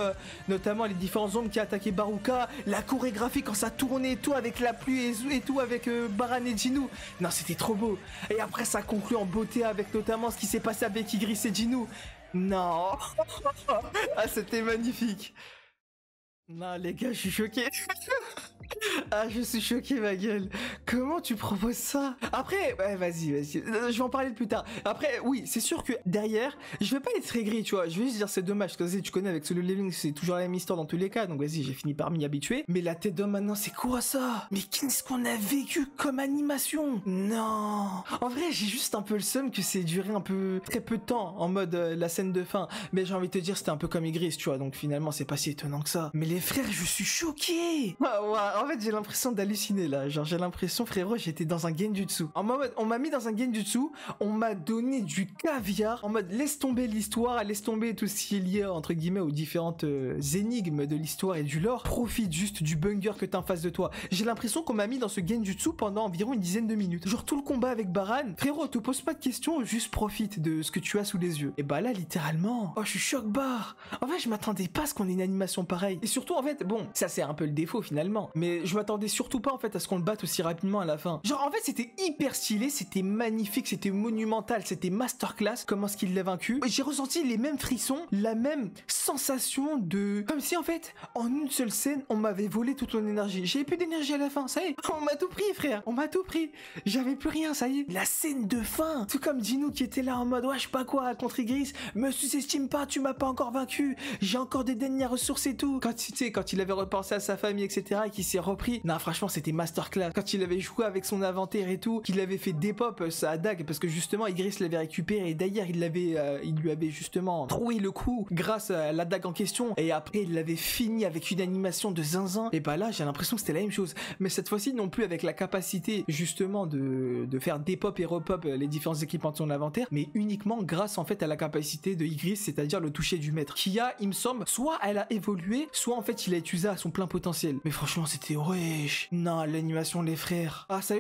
notamment les différentes ombres qui attaquaient Baruka, la chorégraphie quand ça tournait et tout avec la pluie et tout avec Baran et Jinu. Non, c'était trop beau. Et après, ça conclut en beauté avec notamment ce qui s'est passé avec Igris et Jinu. Non. Ah, c'était magnifique. Non, les gars, je suis choqué. Ah, je suis choqué, ma gueule. Comment tu proposes ça? Après, ouais, vas-y. Je vais en parler plus tard. Après, oui, c'est sûr que derrière, je vais pas être très gris, tu vois. Je vais juste dire c'est dommage, parce que tu connais avec Solo Leveling, c'est toujours la même histoire dans tous les cas. Donc vas-y, j'ai fini par m'y habituer. Mais la tête d'homme maintenant, c'est quoi ça? Mais qu'est-ce qu'on a vécu comme animation? Non. En vrai, j'ai juste un peu le seum que c'est duré un peu, très peu de temps, en mode la scène de fin. Mais j'ai envie de te dire, c'était un peu comme Igris, tu vois. Donc finalement, c'est pas si étonnant que ça. Mais les frères, je suis choqué. Ah, ouais. En fait, j'ai l'impression d'halluciner là. Genre, j'ai l'impression, frérot, j'étais dans un genjutsu. En mode, on m'a mis dans un genjutsu, on m'a donné du caviar. En mode, laisse tomber l'histoire, laisse tomber tout ce qui est lié, entre guillemets, aux différentes énigmes de l'histoire et du lore. Profite juste du banger que t'as en face de toi. J'ai l'impression qu'on m'a mis dans ce genjutsu pendant environ une dizaine de minutes. Genre, tout le combat avec Baran. Frérot, te pose pas de questions, juste profite de ce que tu as sous les yeux. Et bah là, littéralement, oh, je suis choc-barre. En fait, je m'attendais pas à ce qu'on ait une animation pareille. Et surtout, en fait, bon, ça c'est un peu le défaut finalement. Mais je m'attendais surtout pas en fait à ce qu'on le batte aussi rapidement à la fin. Genre en fait c'était hyper stylé, c'était magnifique, c'était monumental, c'était masterclass comment ce qu'il l'a vaincu. J'ai ressenti les mêmes frissons, la même sensation de... Comme si en fait en une seule scène on m'avait volé toute mon énergie. J'avais plus d'énergie à la fin, ça y est. On m'a tout pris frère, on m'a tout pris. J'avais plus rien, ça y est. La scène de fin, tout comme Jinu qui était là en mode ouais je sais pas quoi contre Igris, me sous-estime pas, tu m'as pas encore vaincu, j'ai encore des dernières ressources et tout. Quand tu sais, quand il avait repensé à sa famille etc et qu'il s'est repris, non franchement c'était masterclass. Quand il avait joué avec son inventaire et tout, qu'il avait fait dépop sa dague parce que justement Igris l'avait récupéré et d'ailleurs il lui avait justement troué le coup grâce à la dague en question et après il l'avait fini avec une animation de zinzin. Et bah là j'ai l'impression que c'était la même chose, mais cette fois-ci non plus avec la capacité justement de faire dépop et repop les différents équipements de son inventaire, mais uniquement grâce en fait à la capacité de Igris, c'est-à-dire le toucher du maître qui a, il me semble, soit elle a évolué, soit en fait il a utilisé à son plein potentiel. Mais franchement c'était wesh. Non, l'animation les frères. Ah ça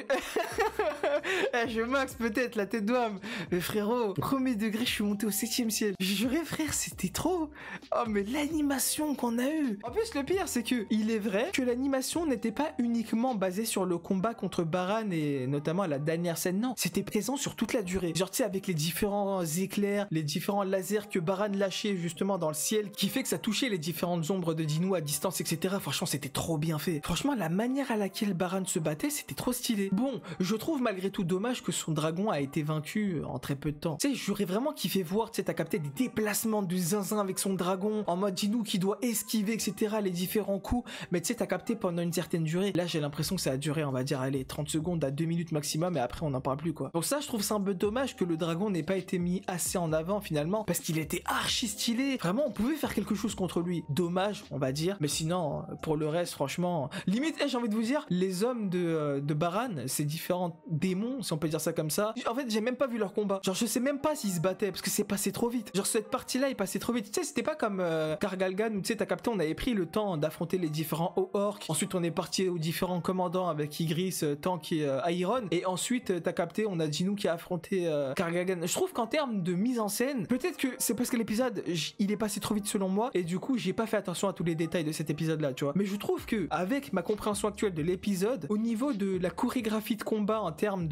je max peut-être la tête d'homme. Mais frérot, premier degré, je suis monté au 7e ciel. Juré frère, c'était trop. Oh mais l'animation qu'on a eu. En plus le pire c'est que il est vrai que l'animation n'était pas uniquement basée sur le combat contre Baran et notamment à la dernière scène, non. C'était présent sur toute la durée. Genre tu sais avec les différents éclairs, les différents lasers que Baran lâchait justement dans le ciel, qui fait que ça touchait les différentes ombres de Jinu à distance, etc. Franchement c'était trop bien fait. Franchement la manière à laquelle Baran se battait, c'était trop stylé. Bon, je trouve malgré tout dommage que son dragon a été vaincu en très peu de temps. Tu sais, j'aurais vraiment kiffé voir, tu sais, t'as capté des déplacements du zinzin avec son dragon, en mode Jinu qui doit esquiver, etc., les différents coups, mais tu sais, t'as capté pendant une certaine durée. Là, j'ai l'impression que ça a duré, on va dire, allez, 30 secondes à 2 minutes maximum, et après, on n'en parle plus, quoi. Donc ça, je trouve ça un peu dommage que le dragon n'ait pas été mis assez en avant, finalement, parce qu'il était archi stylé. Vraiment, on pouvait faire quelque chose contre lui. Dommage, on va dire, mais sinon, pour le reste, franchement, limite, j'ai envie de vous dire, les hommes de Baran, ces différents démons, si on peut dire ça comme ça, en fait j'ai même pas vu leur combat. Genre je sais même pas s'ils se battaient parce que c'est passé trop vite. Genre cette partie là il passait trop vite. Tu sais c'était pas comme Kargalgan où tu sais t'as capté on avait pris le temps d'affronter les différents orcs. Ensuite on est parti aux différents commandants avec Igris, Tank et Iron. Et ensuite t'as capté on a Jinu qui a affronté Kargalgan. Je trouve qu'en termes de mise en scène, peut-être que c'est parce que l'épisode il est passé trop vite selon moi et du coup j'ai pas fait attention à tous les détails de cet épisode là tu vois. Mais je trouve que avec ma compréhension actuelle de l'épisode, au niveau de la chorégraphie de combat en termes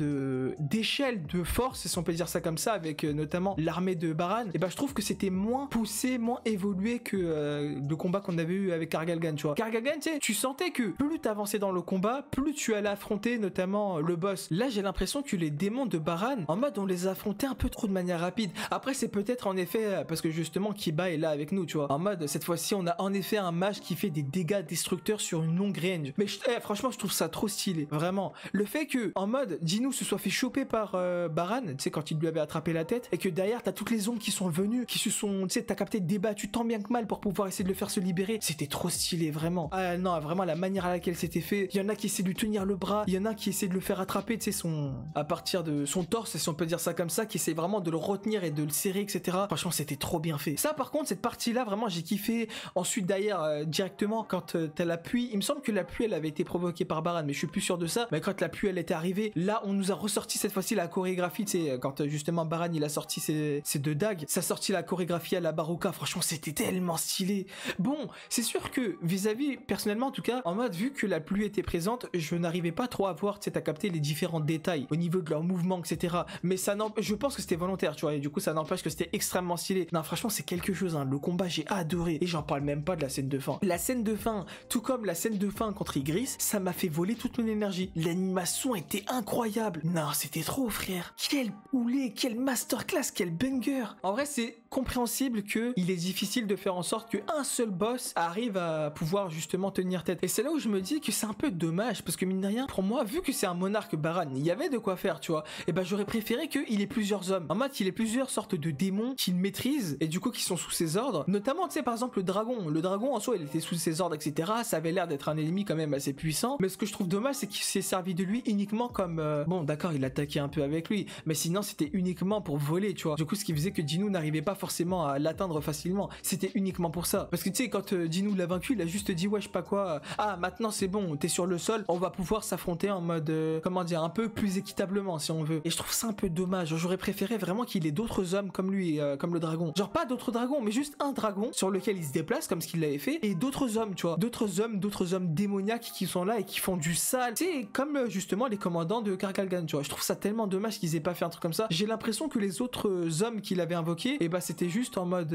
d'échelle de force, si on peut dire ça comme ça, avec notamment l'armée de Baran, et ben je trouve que c'était moins poussé, moins évolué que le combat qu'on avait eu avec Kargalgan, tu vois. Kargalgan, tu sais, tu sentais que plus t'avançais dans le combat, plus tu allais affronter notamment le boss. Là, j'ai l'impression que les démons de Baran, en mode on les affrontait un peu trop de manière rapide. Après, c'est peut-être en effet parce que justement Kiba est là avec nous, tu vois. En mode, cette fois-ci, on a en effet un mage qui fait des dégâts destructeurs sur une longue range. Mais franchement, je trouve ça trop stylé, vraiment. Le fait que, en mode, Jinu se soit soit fait choper par Baran, tu sais, quand il lui avait attrapé la tête, et que derrière t'as toutes les ombres qui sont venues, qui se sont, tu sais, t'as capté, débattu tant bien que mal pour pouvoir essayer de le faire se libérer. C'était trop stylé, vraiment. Ah non, vraiment la manière à laquelle c'était fait. Il y en a qui essaient de lui tenir le bras, il y en a qui essaient de le faire attraper, tu sais, à partir de son torse, si on peut dire ça comme ça, qui essaie vraiment de le retenir et de le serrer, etc. Franchement, c'était trop bien fait. Ça, par contre, cette partie-là, vraiment, j'ai kiffé. Ensuite, d'ailleurs, directement, quand t'as la pluie, il me semble que la pluie, elle avait été provoquée par Baran, mais je suis plus sûr de ça. Mais quand la pluie, elle était arrivée, là, on nous a ressorti cette fois-ci la chorégraphie, tu sais, quand justement Baran, il a sorti ses deux dagues, ça a sorti la chorégraphie à la Baruka. Franchement, c'était tellement stylé. Bon, c'est sûr que vis-à-vis, personnellement, en tout cas, en mode, vu que la pluie était présente, je n'arrivais pas trop à voir, tu sais, à capter les différents détails au niveau de leurs mouvements, etc. Mais ça je pense que c'était volontaire, tu vois, et du coup, ça n'empêche que c'était extrêmement stylé. Non, franchement, c'est quelque chose, hein. Le combat, j'ai adoré. Et j'en parle même pas de la scène de fin. La scène de fin, tout comme la scène de fin contre Ygritte, ça m'a fait voler toute mon énergie. L'animation était incroyable. Non, c'était trop, frère. Quel poulet, quel masterclass, quel banger. En vrai, c'est compréhensible que il est difficile de faire en sorte qu'un seul boss arrive à pouvoir justement tenir tête. Et c'est là où je me dis que c'est un peu dommage, parce que mine de rien, pour moi, vu que c'est un monarque Baran, il y avait de quoi faire, tu vois. Et ben j'aurais préféré qu'il ait plusieurs hommes. En mode, qu'il ait plusieurs sortes de démons qu'il maîtrise et du coup qui sont sous ses ordres. Notamment, tu sais, par exemple, le dragon. Le dragon en soi, il était sous ses ordres, etc. Ça avait l'air d'être un ennemi quand même assez puissant. Mais ce que je trouve dommage, c'est qu'il s'est servi de lui uniquement comme... Bon, d'accord, il attaquait un peu avec lui, mais sinon, c'était uniquement pour voler, tu vois. Du coup, ce qui faisait que Dinu n'arrivait pas forcément à l'atteindre facilement. C'était uniquement pour ça. Parce que tu sais, quand Dinu l'a vaincu, il a juste dit, ouais, je sais pas quoi, ah, maintenant c'est bon, t'es sur le sol, on va pouvoir s'affronter en mode, comment dire, un peu plus équitablement, si on veut. Et je trouve ça un peu dommage. J'aurais préféré vraiment qu'il ait d'autres hommes comme lui, comme le dragon. Genre pas d'autres dragons, mais juste un dragon sur lequel il se déplace, comme ce qu'il l'avait fait, et d'autres hommes, tu vois. D'autres hommes démoniaques qui sont là et qui font du sale. Tu sais, comme justement les commandants de Karkalgan, tu vois. Je trouve ça tellement dommage qu'ils aient pas fait un truc comme ça. J'ai l'impression que les autres hommes qu'il avait invoqués, et bah c'était juste en mode,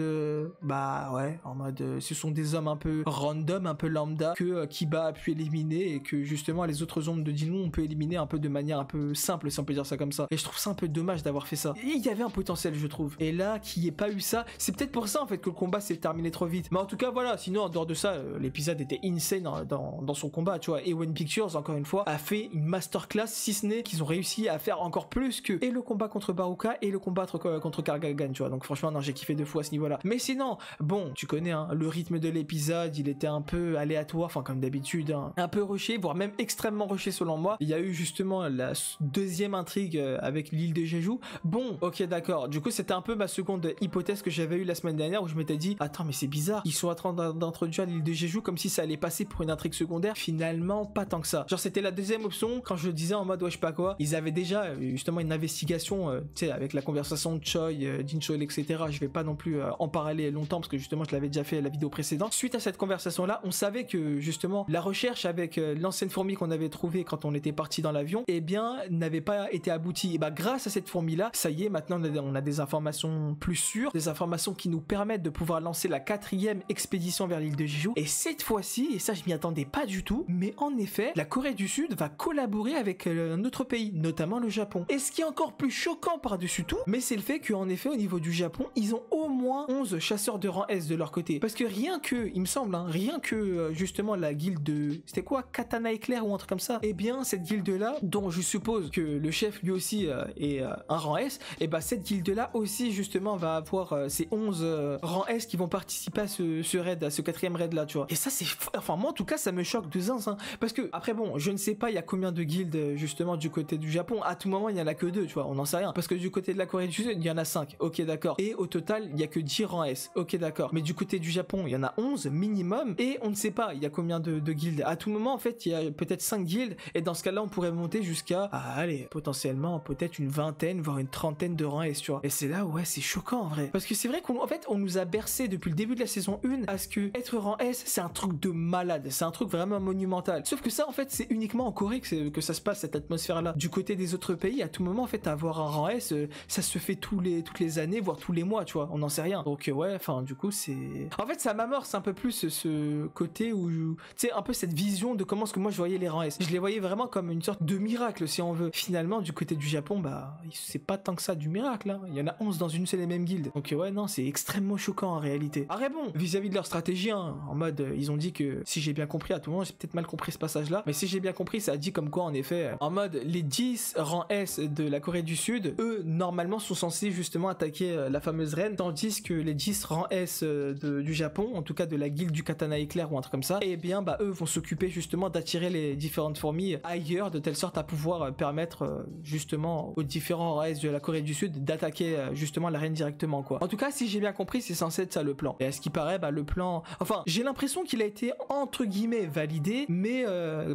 bah ouais, en mode, ce sont des hommes un peu random, un peu lambda, que Kiba a pu éliminer, et que justement les autres ombres de Dinu on peut éliminer un peu de manière un peu simple, si on peut dire ça comme ça. Et je trouve ça un peu dommage d'avoir fait ça. Et il y avait un potentiel, je trouve. Et là, qu'il n'y ait pas eu ça, c'est peut-être pour ça en fait que le combat s'est terminé trop vite. Mais en tout cas, voilà, sinon en dehors de ça, l'épisode était insane dans son combat, tu vois. Et One Pictures, encore une fois, a fait une masterclass, si ce n'est qu'ils ont réussi à faire encore plus que et le combat contre Baruka et le combat contre Kargalgan, tu vois. Donc franchement, non, j'ai kiffé de fou à ce niveau-là. Mais sinon, bon, tu connais, hein, le rythme de l'épisode, il était un peu aléatoire, enfin comme d'habitude, hein, un peu rushé, voire même extrêmement rushé selon moi. Il y a eu justement la deuxième intrigue avec l'île de Jeju. Bon, ok, d'accord. Du coup, c'était un peu ma seconde hypothèse que j'avais eue la semaine dernière où je m'étais dit, attends, mais c'est bizarre, ils sont en train d'introduire l'île de Jeju comme si ça allait passer pour une intrigue secondaire. Finalement, pas tant que ça. Genre, c'était la deuxième option quand je disais en mode, ouais, je sais pas quoi. Ils avaient déjà justement une investigation, tu sais, avec la conversation de Choi, Jinchol, etc. Je vais pas non plus en parler longtemps parce que justement, je l'avais déjà fait à la vidéo précédente. Suite à cette conversation-là, on savait que justement, la recherche avec l'ancienne fourmi qu'on avait trouvée quand on était parti dans l'avion, eh bien, n'avait pas été aboutie. Et bah, grâce à cette fourmi-là, ça y est, maintenant, on a des informations plus sûres, des informations qui nous permettent de pouvoir lancer la 4e expédition vers l'île de Jeju. Et cette fois-ci, et ça, je m'y attendais pas du tout, mais en effet, la Corée du Sud va collaborer avec un autre pays, notamment le Japon. Et ce qui est encore plus choquant par-dessus tout, mais c'est le fait qu'en effet, au niveau du Japon, ils ont au moins 11 chasseurs de rang S de leur côté. Parce que rien que, il me semble, hein, rien que justement la guilde de... C'était quoi, Katana Éclair ou un truc comme ça? Eh bien, cette guilde-là, dont je suppose que le chef lui aussi est un rang S, et bah cette guilde-là aussi justement va avoir ces 11 rangs S qui vont participer à ce raid, à ce 4e raid-là, tu vois. Et ça, c'est... Enfin, moi, en tout cas, ça me choque de zinzin. Parce que, après, bon, je ne sais pas, il y a combien de guildes justement du côté du Japon. À tout moment, il n'y en a que 2, tu vois, on n'en sait rien. Parce que du côté de la Corée du Sud, il y en a 5. Ok, d'accord. Et au total, il n'y a que 10 rangs S. Ok, d'accord. Mais du côté du Japon, il y en a 11 minimum. Et on ne sait pas, il y a combien de guildes. À tout moment, en fait, il y a peut-être 5 guildes. Et dans ce cas-là, on pourrait monter jusqu'à, allez, potentiellement, peut-être une vingtaine, voire une trentaine de rangs S, tu vois. Et c'est là, ouais, c'est choquant, en vrai. Parce que c'est vrai qu'en fait, on nous a bercé depuis le début de la saison 1 à ce que être rang S, c'est un truc de malade. C'est un truc vraiment monumental. Sauf que ça, en fait, c'est uniquement en Corée que ça se passe, cette atmosphère-là. Du côté des autres pays, à tout moment, en fait, avoir un rang S, ça se fait toutes les années, voire tous les mois, tu vois. On n'en sait rien. Donc, ouais, enfin, du coup, c'est... En fait, ça m'amorce un peu plus ce côté où, tu sais, un peu cette vision de comment est-ce que moi je voyais les rangs S. Je les voyais vraiment comme une sorte de miracle, si on veut. Finalement, du côté du Japon, bah, c'est pas tant que ça du miracle, hein. Il y en a 11 dans une seule et même guilde. Donc, ouais, non, c'est extrêmement choquant en réalité. Après, bon, vis-à-vis de leur stratégie, hein, en mode, ils ont dit que, si j'ai bien compris, à tout moment, j'ai peut-être mal compris ce passage-là, mais si j'ai bien compris, ça a dit comme quoi, en effet, en mode, les 10 10 rang S de la Corée du Sud, eux normalement sont censés justement attaquer la fameuse reine, tandis que les 10 rang S du Japon, en tout cas de la guilde du katana éclair ou un truc comme ça, et bien bah eux vont s'occuper justement d'attirer les différentes fourmis ailleurs, de telle sorte à pouvoir permettre justement aux différents rangs S de la Corée du Sud d'attaquer justement la reine directement quoi. En tout cas si j'ai bien compris c'est censé être ça le plan. Et à ce qui paraît bah le plan, enfin j'ai l'impression qu'il a été entre guillemets validé, mais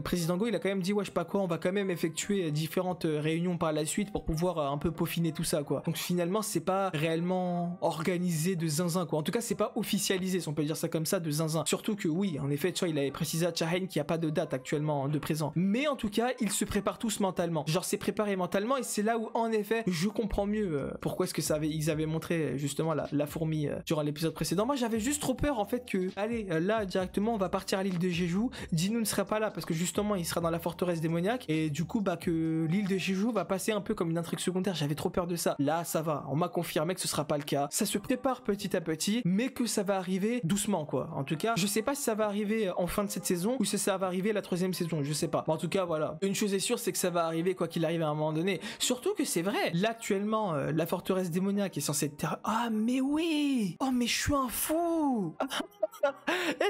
président Go il a quand même dit ouais je sais pas quoi, on va quand même effectuer différentes réunions par la suite pour pouvoir un peu peaufiner tout ça quoi. Donc finalement c'est pas réellement organisé de zinzin quoi. En tout cas c'est pas officialisé si on peut dire ça comme ça de zinzin. Surtout que oui en effet tu vois il avait précisé à Chahen qu'il n'y a pas de date actuellement de présent. Mais en tout cas ils se préparent tous mentalement. Genre c'est préparé mentalement et c'est là où en effet je comprends mieux pourquoi est-ce que ils avaient montré justement la fourmi durant l'épisode précédent. Moi j'avais juste trop peur en fait que allez là directement on va partir à l'île de Jeju, Jin-woo ne sera pas là parce que justement il sera dans la forteresse démoniaque et du coup bah que l'île de Jeju va passer un peu comme une intrigue secondaire. J'avais trop peur de ça. Là ça va, on m'a confirmé que ce sera pas le cas. Ça se prépare petit à petit mais que ça va arriver doucement quoi. En tout cas je sais pas si ça va arriver en fin de cette saison ou si ça va arriver la 3e saison, je sais pas. Mais en tout cas voilà, une chose est sûre c'est que ça va arriver quoi qu'il arrive à un moment donné. Surtout que c'est vrai, là actuellement la forteresse démoniaque est censée être... Ah mais oui. Oh mais je suis un fou.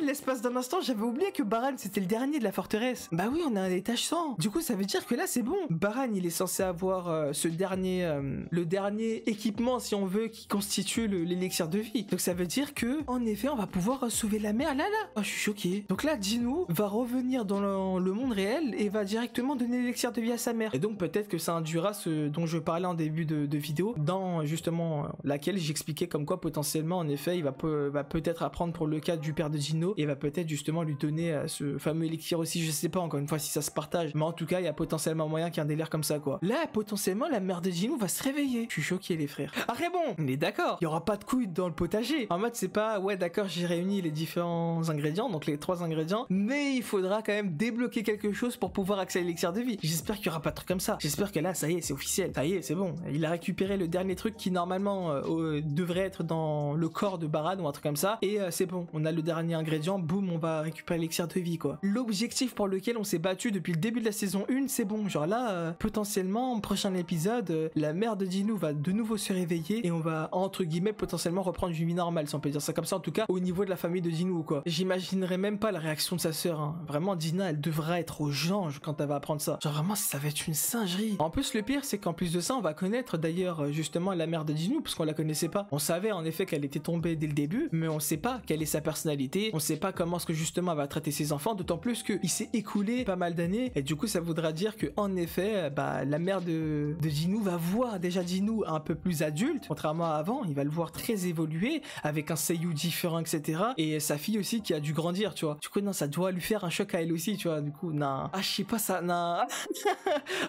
L'espace d'un instant j'avais oublié que Baran c'était le dernier de la forteresse. Bah oui on a un étage 100. Du coup ça veut dire que là c'est bon. Baran il est censé avoir ce dernier le dernier équipement si on veut qui constitue l'élixir de vie. Donc ça veut dire que en effet on va pouvoir sauver la mère là. Oh je suis choqué. Donc là Jin-woo va revenir dans le monde réel et va directement donner l'élixir de vie à sa mère. Et donc peut-être que ça induira ce dont je parlais en début de vidéo dans justement laquelle j'expliquais comme quoi potentiellement en effet il va peut-être apprendre pour le cas du père de Jin-woo et va peut-être justement lui donner ce fameux élixir aussi. Je sais pas encore une fois si ça se partage, mais en tout cas il y a potentiellement moyen qu'il y ait un délire comme ça quoi. Là potentiellement la mère de Jin-woo va se réveiller. Je suis choqué les frères. Après bon on est d'accord, il y aura pas de couilles dans le potager. En mode c'est pas ouais d'accord j'ai réuni les différents ingrédients, donc les 3 ingrédients, mais il faudra quand même débloquer quelque chose pour pouvoir accéder à l'élixir de vie. J'espère qu'il y aura pas de truc comme ça. J'espère que là ça y est c'est officiel, ça y est c'est bon. Il a récupéré le dernier truc qui normalement devrait être dans le corps de Baran ou un truc comme ça et c'est bon, on a le dernier ingrédient, boum on va récupérer l'élixir de vie quoi. L'objectif pour lequel on s'est battu depuis le début de la saison 1 c'est bon, genre là potentiellement prochain épisode la mère de Jin-woo va de nouveau se réveiller et on va entre guillemets potentiellement reprendre une vie normale si on peut dire ça comme ça, en tout cas au niveau de la famille de Jin-woo quoi. J'imaginerais même pas la réaction de sa sœur hein. Vraiment Dina elle devra être aux anges quand elle va apprendre ça, genre vraiment ça va être une singerie. En plus le pire c'est qu'en plus de ça on va connaître d'ailleurs justement la mère de Jin-woo parce qu'on la connaissait pas. On savait en effet qu'elle était tombée dès le début mais on sait pas quelle est sa personnalité, on sait pas comment est-ce que justement elle va traiter ses enfants, d'autant plus qu'il s'est écoulé pas mal d'années et du coup ça voudra dire que en effet bah la mère de Jin-woo va voir déjà Jin-woo un peu plus adulte contrairement à avant, il va le voir très évolué avec un seiyuu différent etc et sa fille aussi qui a dû grandir tu vois. Du coup non ça doit lui faire un choc à elle aussi tu vois. Du coup non je sais pas ça non.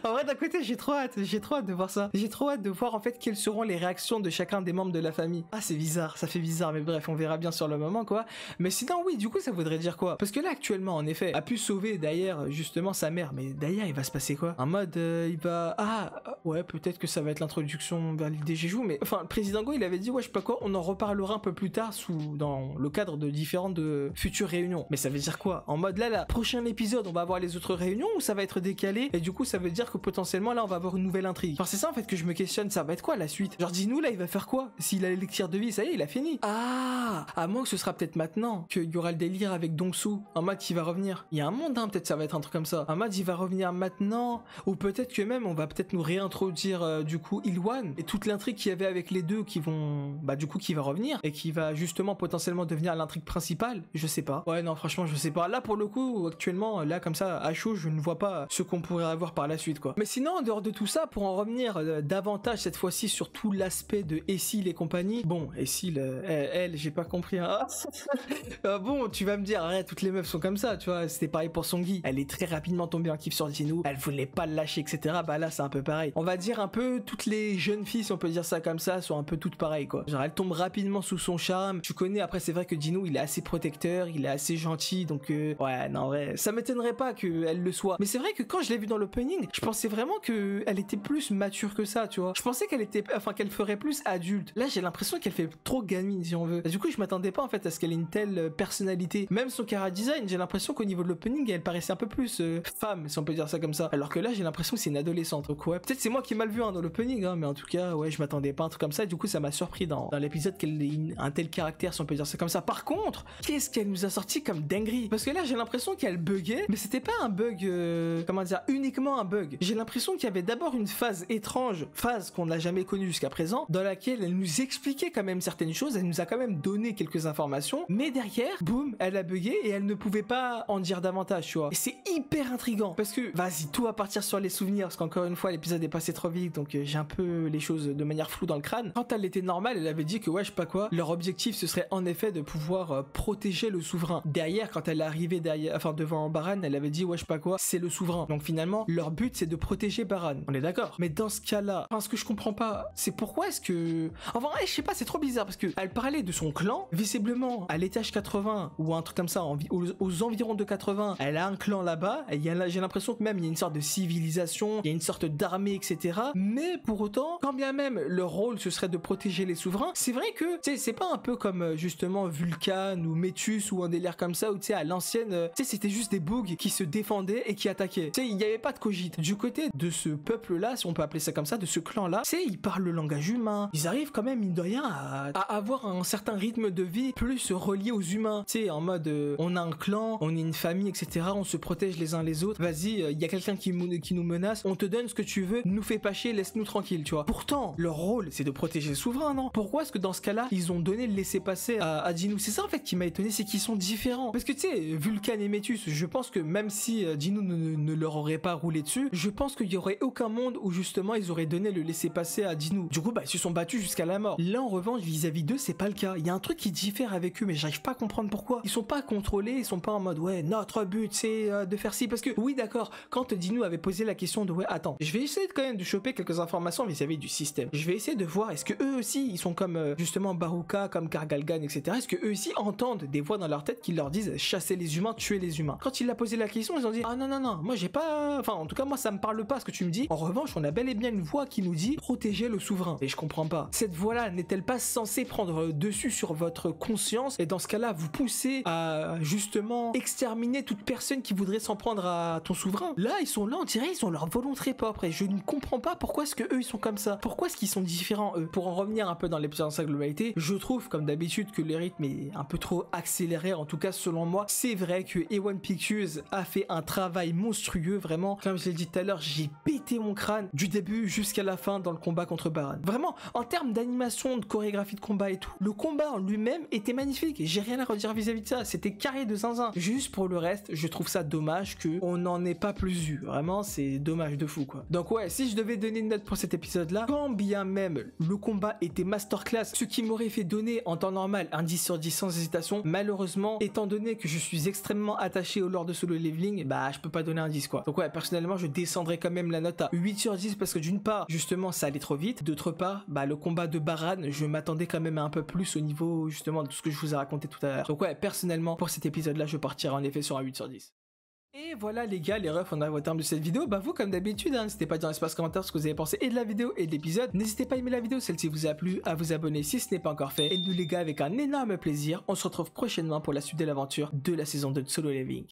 En vrai d'un côté j'ai trop hâte de voir ça, j'ai trop hâte de voir en fait quelles seront les réactions de chacun des membres de la famille. Ah c'est bizarre, ça fait bizarre mais bref on verra bien sur le moment quoi. Mais sinon oui du coup ça voudrait dire quoi, parce que là actuellement en effet a pu sauver d'ailleurs justement sa mère, mais d'ailleurs il va se passer quoi en mode il va ouais peut-être que ça va être l'introduction vers l'île des Jeju, mais enfin le président Go il avait dit ouais je sais pas quoi on en reparlera un peu plus tard dans le cadre de différentes futures réunions. Mais ça veut dire quoi en mode là prochain épisode on va avoir les autres réunions ou ça va être décalé et du coup ça veut dire que potentiellement là on va avoir une nouvelle intrigue. Enfin c'est ça en fait que je me questionne, ça va être quoi la suite, genre dis-nous là il va faire quoi s'il a l'élixir de vie, ça y est il a fini. À moins que ce sera peut-être maintenant qu'il y aura le délire avec Dong-soo en mode il va revenir. Il y a un monde hein, peut-être ça va être un truc comme ça en mode il va revenir maintenant, ou peut-être que même on va peut-être nous réintroduire du coup Il-hwan et toute l'intrigue qu'il y avait avec les deux qui vont du coup qui va revenir et qui va justement potentiellement devenir l'intrigue principale. Je sais pas, ouais non franchement je sais pas là pour le coup actuellement là comme ça à chaud je ne vois pas ce qu'on pourrait avoir par la suite quoi. Mais sinon en dehors de tout ça pour en revenir davantage cette fois-ci sur tout l'aspect de Essil et compagnie, bon Essil elle j'ai pas compris hein. Bon tu vas me dire arrête toutes les meufs sont comme ça tu vois, c'était pareil pour Songi, elle est très rapidement tombée en kiff sur Jin-woo, elle voulait pas le lâcher etc. Bah là c'est un peu pareil, on va dire un peu toutes les jeunes filles si on peut dire ça comme ça sont un peu toutes pareilles quoi, genre elles tombent rapidement sous son charme, tu connais. Après c'est vrai que Jin-woo il est assez protecteur, il est assez gentil donc ouais non en vrai ça m'étonnerait pas qu'elle le soit, mais c'est vrai que quand je l'ai vu dans l'opening je pensais vraiment que elle était plus mature que ça tu vois, je pensais qu'elle ferait plus adulte. Là j'ai l'impression qu'elle fait trop gamine si on veut, du coup je m'attendais pas en fait à ce qu'elle ait une une telle personnalité. Même son chara design, j'ai l'impression qu'au niveau de l'opening, elle paraissait un peu plus femme, si on peut dire ça comme ça. Alors que là, j'ai l'impression que c'est une adolescente. Donc ouais, peut-être c'est moi qui ai mal vu dans l'opening, mais en tout cas, ouais, je m'attendais pas à un truc comme ça. Et du coup, ça m'a surpris dans l'épisode qu'elle ait un tel caractère, si on peut dire ça comme ça. Par contre, qu'est-ce qu'elle nous a sorti comme dinguerie? Parce que là, j'ai l'impression qu'elle buguait, mais c'était pas un bug, comment dire, uniquement un bug. J'ai l'impression qu'il y avait d'abord une phase étrange, phase qu'on n'a jamais connue jusqu'à présent, dans laquelle elle nous expliquait quand même certaines choses, elle nous a quand même donné quelques informations, mais derrière, boum, elle a bugué et elle ne pouvait pas en dire davantage, tu vois. Et c'est hyper intriguant, parce que, vas-y, tout va partir sur les souvenirs, parce qu'encore une fois, l'épisode est passé trop vite, donc j'ai un peu les choses de manière floue dans le crâne. Quand elle était normale, elle avait dit que, ouais, je sais pas quoi, leur objectif, ce serait en effet de pouvoir protéger le souverain. Derrière, quand elle est arrivée derrière, enfin, devant Baran, elle avait dit, ouais, je sais pas quoi, c'est le souverain. Donc finalement, leur but, c'est de protéger Baran. On est d'accord. Mais dans ce cas-là, ce que je comprends pas, c'est pourquoi est-ce que... Enfin, je sais pas, c'est trop bizarre, parce que elle parlait de son clan, visiblement, à l'étage 80, ou un truc comme ça, aux environs de 80, elle a un clan là-bas, et j'ai l'impression que même, il y a une sorte de civilisation, il y a une sorte d'armée, etc. Mais pour autant, quand bien même leur rôle, ce serait de protéger les souverains, c'est vrai que, tu sais, c'est pas un peu comme, justement, Vulcan, ou Métus, ou un délire comme ça, où, tu sais, à l'ancienne, tu sais, c'était juste des bugs qui se défendaient et qui attaquaient. Tu sais, il n'y avait pas de cogite. Du côté de ce peuple-là, si on peut appeler ça comme ça, de ce clan-là, tu sais, ils parlent le langage humain. Ils arrivent quand même, mine de rien, à avoir un certain rythme de vie plus relié aux humains. Tu sais, en mode, on a un clan, on est une famille, etc. On se protège les uns les autres. Vas-y, il y a quelqu'un qui nous menace, on te donne ce que tu veux, nous fais pas chier, laisse-nous tranquille, tu vois. Pourtant, leur rôle, c'est de protéger le souverain, non? Pourquoi est-ce que dans ce cas-là, ils ont donné le laisser-passer à Jinoo? C'est ça, en fait, qui m'a étonné, c'est qu'ils sont différents. Parce que, tu sais, Vulcan et Métus, je pense que même si Jinoo ne leur aurait pas roulé dessus, je pense qu'il y aurait aucun monde où, justement, ils auraient donné le laisser-passer à Jinoo. Du coup, bah, ils se sont battus jusqu'à la mort. Là, en revanche, vis-à-vis d'eux, c'est pas le cas. Il y a un truc qui diffère avec eux, mais j'arrive pas à comprendre pourquoi. Ils sont pas contrôlés, ils sont pas en mode, ouais, notre but, c'est de faire ci. Parce que, oui, d'accord, quand Jinoo avait posé la question de, ouais, attends, je vais essayer quand même de choper quelques informations vis-à-vis du système. Je vais essayer de voir, est-ce que eux aussi, ils sont comme, justement, Baruka, comme Kargalgan, etc. Est-ce que eux aussi entendent des voix dans leur tête qui leur disent, chasser les humains, tuer les humains. Quand il a posé la question, ils ont dit, ah non, non, non, moi j'ai pas, enfin, en tout cas, moi ça me parle pas ce que tu me dis. En revanche, on a bel et bien une voix qui nous dit, protéger le souverain. Et je comprends pas. Cette voix-là n'est-elle pas censée prendre dessus sur votre conscience et dans ce cas-là, vous pousser à, justement, exterminer toute personne qui voudrait s'en prendre à ton souverain? Là, ils sont là, on dirait, ils ont leur volonté propre et je ne comprends pas pourquoi est-ce que eux ils sont comme ça. Pourquoi est-ce qu'ils sont différents, eux? Pour en revenir un peu dans l'épisode dans sa globalité, je trouve, comme d'habitude, que le rythme est un peu trop accéléré, en tout cas selon moi. C'est vrai que A1 Pictures a fait un travail monstrueux, vraiment. Comme je l'ai dit tout à l'heure, j'ai pété mon crâne du début jusqu'à la fin dans le combat contre Baran. Vraiment, en termes d'animation, de chorégraphie de combat et tout, le combat en lui-même était magnifique. J'ai rien à redire vis-à-vis de ça. C'était carré de zinzin. Juste pour le reste, je trouve ça dommage qu'on n'en ait pas plus eu. Vraiment, c'est dommage de fou, quoi. Donc ouais, si je devais donner une note pour cet épisode-là, quand bien même le combat était masterclass, ce qui m'aurait fait donner en temps normal un 10 sur 10 sans hésitation, malheureusement, étant donné que je suis extrêmement attaché au lore de Solo Leveling, bah je peux pas donner un 10, quoi. Donc ouais, personnellement, je descendrai quand même la note à 8 sur 10 parce que d'une part, justement, ça allait trop vite. D'autre part, bah le combat de Baran, je m'attendais quand même à un peu plus au niveau, justement, de tout ce que je vous ai raconté tout à l'heure. Donc ouais, personnellement, pour cet épisode-là, je partirai en effet sur un 8 sur 10. Et voilà les gars, les refs, on arrive au terme de cette vidéo. Bah vous, comme d'habitude, n'hésitez pas dans l'espace commentaire ce que vous avez pensé et de la vidéo et de l'épisode. N'hésitez pas à aimer la vidéo, celle-ci vous a plu, à vous abonner si ce n'est pas encore fait. Et nous les gars, avec un énorme plaisir, on se retrouve prochainement pour la suite de l'aventure de la saison 2 de Solo Leveling.